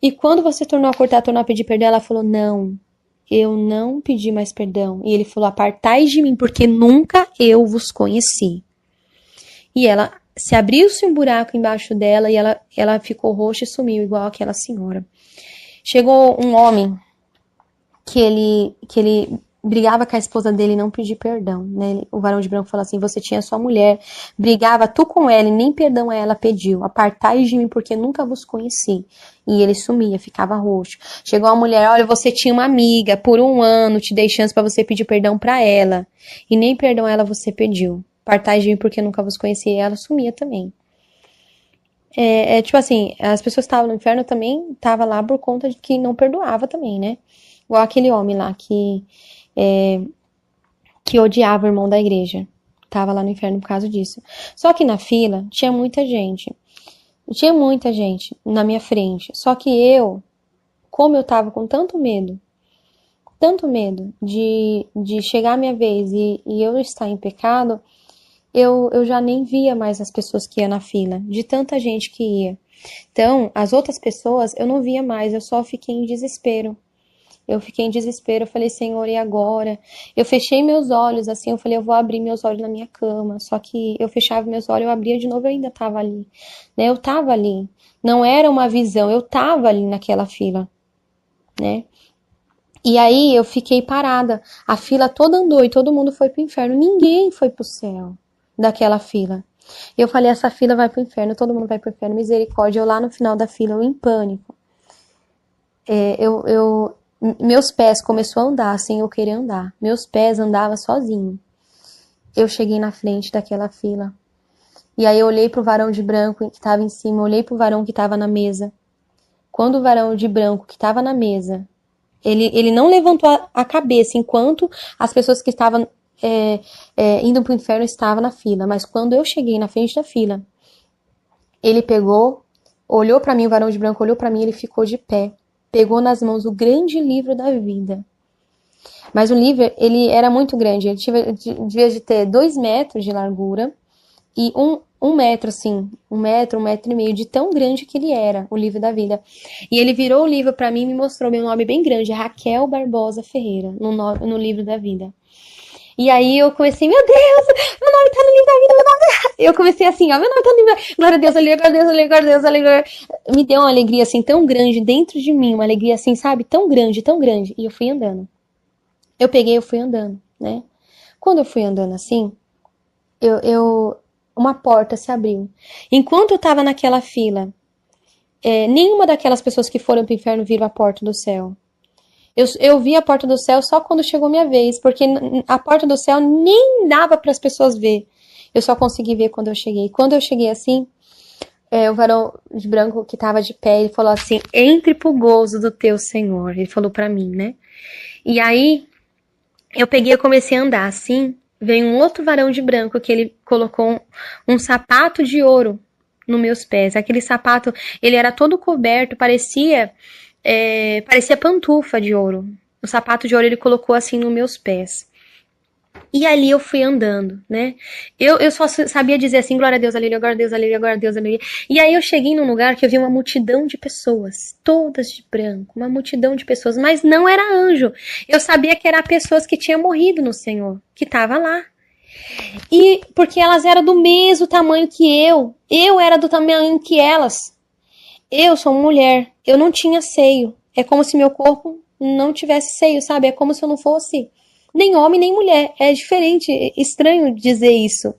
E quando você tornou a cortar, tornou a pedir perdão, ela falou, não, eu não pedi mais perdão. E ele falou, apartai de mim, porque nunca eu vos conheci. E ela se abriu-se um buraco embaixo dela e ela ficou roxa e sumiu, igual aquela senhora. Chegou um homem que ele brigava com a esposa dele e não pediu perdão, né? O varão de branco falou assim, você tinha sua mulher, brigava tu com ela e nem perdão a ela pediu. Apartai de mim porque nunca vos conheci. E ele sumia, ficava roxo. Chegou uma mulher, olha, você tinha uma amiga, por 1 ano te dei chance para você pedir perdão para ela. E nem perdão a ela você pediu. Apartai de mim porque nunca vos conheci. E ela sumia também. Tipo assim, as pessoas que estavam no inferno também estavam lá por conta de que não perdoava também, né? Igual aquele homem lá que odiava o irmão da igreja. Tava lá no inferno por causa disso. Só que na fila tinha muita gente. Tinha muita gente na minha frente. Só que como eu tava com tanto medo de chegar a minha vez e eu estar em pecado, eu já nem via mais as pessoas que iam na fila, de tanta gente que ia. Então, as outras pessoas eu não via mais, eu só fiquei em desespero. Eu falei, Senhor, e agora? Eu fechei meus olhos, assim, eu falei, eu vou abrir meus olhos na minha cama. Só que eu fechava meus olhos, eu abria de novo, eu ainda tava ali. Né? Eu tava ali. Não era uma visão, eu tava ali naquela fila. Né? E aí eu fiquei parada. A fila toda andou e todo mundo foi pro inferno. Ninguém foi pro céu daquela fila. Eu falei, essa fila vai pro inferno, todo mundo vai pro inferno, misericórdia. Eu lá no final da fila, eu em pânico. Meus pés começou a andar sem eu querer andar. Meus pés andavam sozinho. Eu cheguei na frente daquela fila. E aí eu olhei pro varão de branco que estava em cima, olhei pro varão que estava na mesa. Quando o varão de branco que estava na mesa, ele não levantou a cabeça enquanto as pessoas que estavam indo pro inferno estavam na fila. Mas quando eu cheguei na frente da fila, ele pegou, olhou pra mim, o varão de branco olhou pra mim, ele ficou de pé. Pegou nas mãos o grande livro da vida. Mas o livro, ele era muito grande. Ele devia de ter 2 metros de largura e um metro, assim, 1 metro e meio de tão grande que ele era, o livro da vida. E ele virou o livro pra mim e me mostrou meu nome bem grande, Raquel Barbosa Ferreira, no livro da vida. E aí eu comecei, meu Deus, meu nome tá no livro da vida, meu nome tá... Eu comecei assim, ó, meu nome tá no livro da vida, glória a Deus, glória a Deus, glória a Deus, glória a Deus. Me deu uma alegria assim tão grande dentro de mim, uma alegria assim, sabe, tão grande, tão grande. E eu fui andando. Eu fui andando, né? Quando eu fui andando assim, uma porta se abriu. Enquanto eu tava naquela fila, nenhuma daquelas pessoas que foram pro inferno viram a porta do céu. Eu vi a porta do céu só quando chegou minha vez, porque a porta do céu nem dava para as pessoas ver. Eu só consegui ver quando eu cheguei. Quando eu cheguei assim, o varão de branco que estava de pé, ele falou assim, entre pro gozo do teu Senhor. Ele falou para mim, né? E aí, eu peguei e comecei a andar assim, veio um outro varão de branco que ele colocou um sapato de ouro nos meus pés. Aquele sapato, ele era todo coberto, parecia pantufa de ouro. O sapato de ouro ele colocou assim nos meus pés. E ali eu fui andando, né? Eu só sabia dizer assim, glória a Deus, aleluia, glória a Deus, aleluia, glória a Deus, aleluia. E aí eu cheguei num lugar que eu vi uma multidão de pessoas, todas de branco, uma multidão de pessoas, mas não era anjo. Eu sabia que eram pessoas que tinham morrido no Senhor, que estavam lá. E porque elas eram do mesmo tamanho que eu era do tamanho que elas. Eu sou mulher, eu não tinha seio. É como se meu corpo não tivesse seio, sabe? É como se eu não fosse nem homem nem mulher. É diferente, é estranho dizer isso.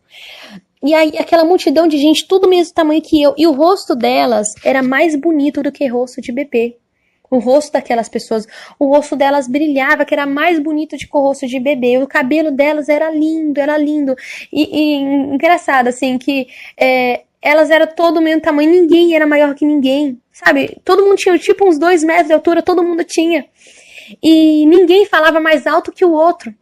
E aí aquela multidão de gente, tudo mesmo tamanho que eu. E o rosto delas era mais bonito do que rosto de bebê. O rosto daquelas pessoas, o rosto delas brilhava, que era mais bonito do que o rosto de bebê. O cabelo delas era lindo, era lindo. E engraçado, assim, que elas eram todo o mesmo tamanho, ninguém era maior que ninguém, sabe? Todo mundo tinha tipo uns 2 metros de altura, todo mundo tinha. E ninguém falava mais alto que o outro.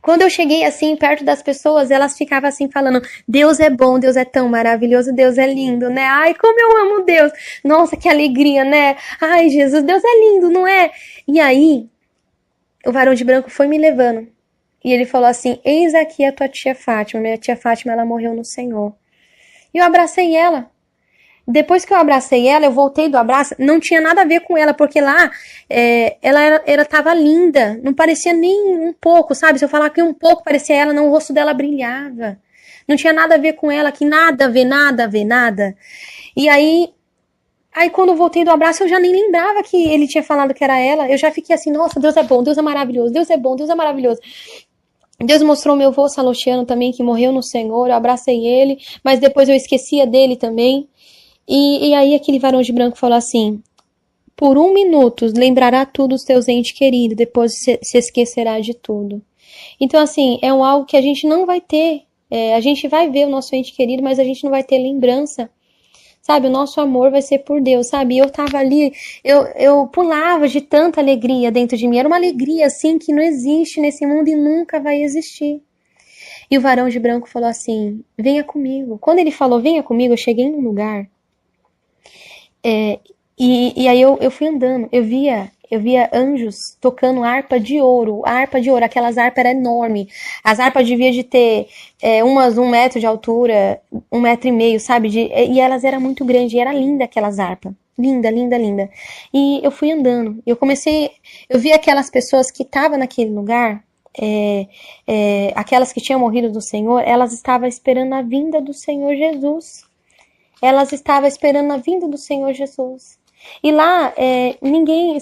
Quando eu cheguei assim, perto das pessoas, elas ficavam assim falando, Deus é bom, Deus é tão maravilhoso, Deus é lindo, né? Ai, como eu amo Deus. Nossa, que alegria, né? Ai, Jesus, Deus é lindo, não é? E aí, o varão de branco foi me levando. E ele falou assim, eis aqui a tua tia Fátima. Minha tia Fátima, ela morreu no Senhor. E eu abracei ela. Depois que eu abracei ela, eu voltei do abraço, não tinha nada a ver com ela, porque lá ela tava linda, não parecia nem um pouco, sabe? Se eu falar que um pouco parecia ela, não, o rosto dela brilhava. Não tinha nada a ver com ela, que nada a ver, nada a ver, nada. E aí quando eu voltei do abraço, eu já nem lembrava que ele tinha falado que era ela. Eu já fiquei assim, nossa, Deus é bom, Deus é maravilhoso, Deus é bom, Deus é maravilhoso. Deus mostrou meu avô Salotiano também, que morreu no Senhor, eu abracei ele, mas depois eu esquecia dele também. E aí aquele varão de branco falou assim, por 1 minuto lembrará tudo os teus entes queridos, depois se esquecerá de tudo. Então assim, é algo que a gente não vai ter, a gente vai ver o nosso ente querido, mas a gente não vai ter lembrança, sabe? O nosso amor vai ser por Deus, sabe? Eu tava ali, eu pulava de tanta alegria dentro de mim, era uma alegria assim que não existe nesse mundo e nunca vai existir. E o varão de branco falou assim, venha comigo. Quando ele falou, venha comigo, eu cheguei num lugar. E aí eu fui andando, eu via anjos tocando harpa de ouro, aquelas harpas eram enormes, as harpas deviam de ter umas 1 metro de altura, 1,5 metro, sabe, e elas eram muito grandes, e era linda aquelas harpas, linda, linda, linda, e eu fui andando, eu vi aquelas pessoas que estavam naquele lugar, aquelas que tinham morrido do Senhor, elas estavam esperando a vinda do Senhor Jesus. Elas estavam esperando a vinda do Senhor Jesus. E lá, ninguém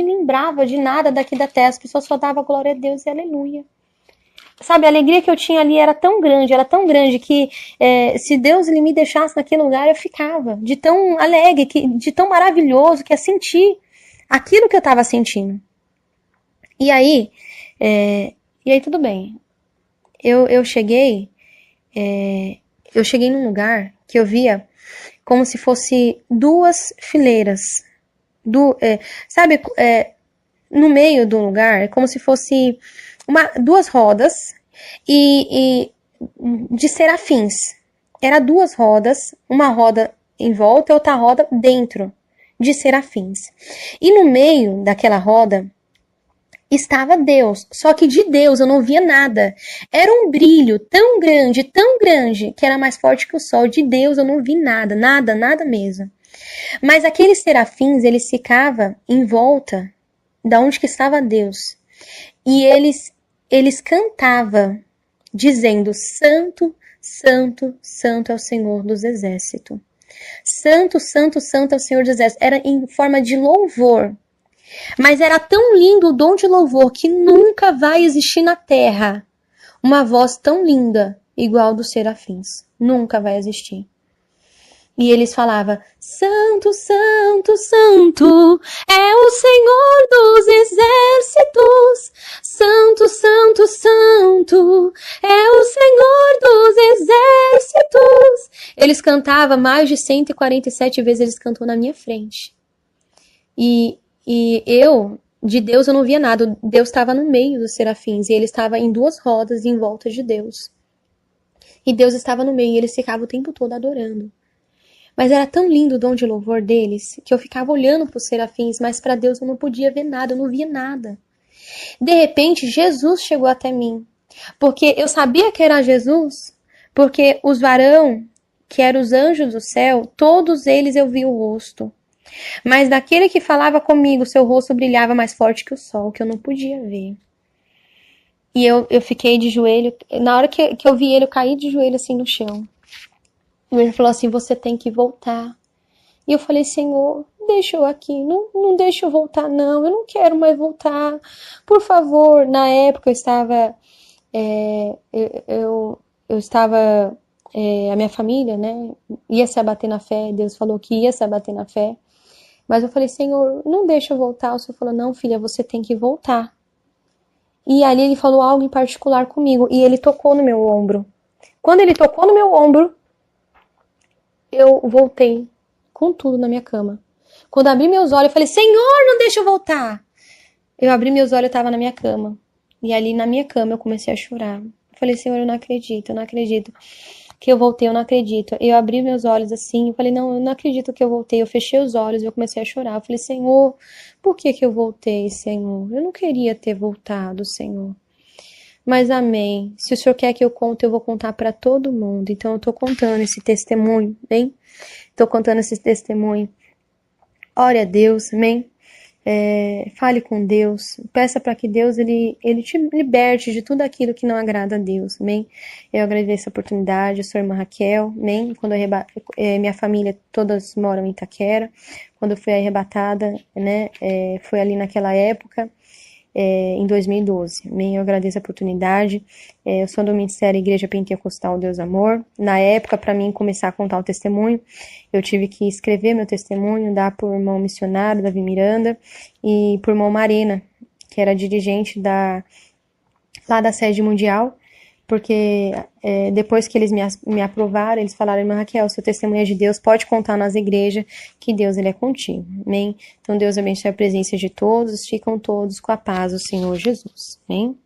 lembrava de nada daqui da terra. As pessoas só davam glória a Deus e aleluia. Sabe, a alegria que eu tinha ali era tão grande que se Deus ele me deixasse naquele lugar, eu ficava. De tão alegre, de tão maravilhoso que é sentir aquilo que eu estava sentindo. E aí, tudo bem. Eu cheguei num lugar que eu via como se fosse duas fileiras. Sabe, no meio do lugar, é como se fosse duas rodas e de serafins. Era duas rodas, uma roda em volta e outra roda dentro de serafins. E no meio daquela roda estava Deus, só que de Deus eu não via nada. Era um brilho tão grande, que era mais forte que o sol. De Deus eu não vi nada, nada, nada mesmo. Mas aqueles serafins, eles ficavam em volta da onde que estava Deus. E eles cantavam, dizendo: Santo, Santo, Santo é o Senhor dos Exércitos. Santo, Santo, Santo é o Senhor dos Exércitos. Era em forma de louvor. Mas era tão lindo o dom de louvor que nunca vai existir na terra uma voz tão linda igual dos serafins. Nunca vai existir. E eles falavam: Santo, Santo, Santo é o Senhor dos Exércitos. Santo, Santo, Santo é o Senhor dos Exércitos. Eles cantavam mais de 147 vezes, eles cantou na minha frente. E de Deus eu não via nada. Deus estava no meio dos serafins e ele estava em duas rodas em volta de Deus. E Deus estava no meio e eles ficavam o tempo todo adorando. Mas era tão lindo o dom de louvor deles que eu ficava olhando para os serafins, mas para Deus eu não podia ver nada, eu não via nada. De repente, Jesus chegou até mim, porque eu sabia que era Jesus, porque os varão, que eram os anjos do céu, todos eles eu vi o rosto. Mas daquele que falava comigo, seu rosto brilhava mais forte que o sol, que eu não podia ver. E eu fiquei de joelho. Na hora que eu vi ele, eu caí de joelho assim no chão. E ele falou assim: você tem que voltar. E eu falei: Senhor, deixa eu aqui. Não deixa eu voltar, não. Eu não quero mais voltar. Por favor. Na época eu estava... eu estava... a minha família, né? Ia se abater na fé. Deus falou que ia se abater na fé. Mas eu falei: Senhor, não deixa eu voltar. O Senhor falou: não, filha, você tem que voltar. E ali ele falou algo em particular comigo. E ele tocou no meu ombro. Quando ele tocou no meu ombro, eu voltei com tudo na minha cama. Quando abri meus olhos, eu falei: Senhor, não deixa eu voltar. Eu abri meus olhos, eu estava na minha cama. E ali na minha cama eu comecei a chorar. Eu falei: Senhor, eu não acredito que eu voltei, eu não acredito. Eu abri meus olhos assim, eu falei: não, eu não acredito que eu voltei. Eu fechei os olhos e eu comecei a chorar. Eu falei: Senhor, por que eu voltei, Senhor? Eu não queria ter voltado, Senhor. Mas amém. Se o Senhor quer que eu conte, eu vou contar para todo mundo. Então eu tô contando esse testemunho, bem? Tô contando esse testemunho. Ore a Deus, amém? Fale com Deus, peça para que Deus ele te liberte de tudo aquilo que não agrada a Deus, amém? Eu agradeço a oportunidade, eu sou a irmã Raquel, amém? Quando minha família todas moram em Itaquera, quando eu fui arrebatada, né, foi ali naquela época, em 2012, amém? Eu agradeço a oportunidade, eu sou do Ministério Igreja Pentecostal Deus Amor. Na época, para mim começar a contar o testemunho, eu tive que escrever meu testemunho, dar por irmão missionário, Davi Miranda, e por irmão Marena, que era dirigente lá da sede mundial, porque depois que eles me aprovaram, eles falaram: irmã Raquel, seu testemunho é de Deus, pode contar nas igrejas, que Deus ele é contigo, amém? Então Deus abençoe a presença de todos, ficam todos com a paz do Senhor Jesus, amém?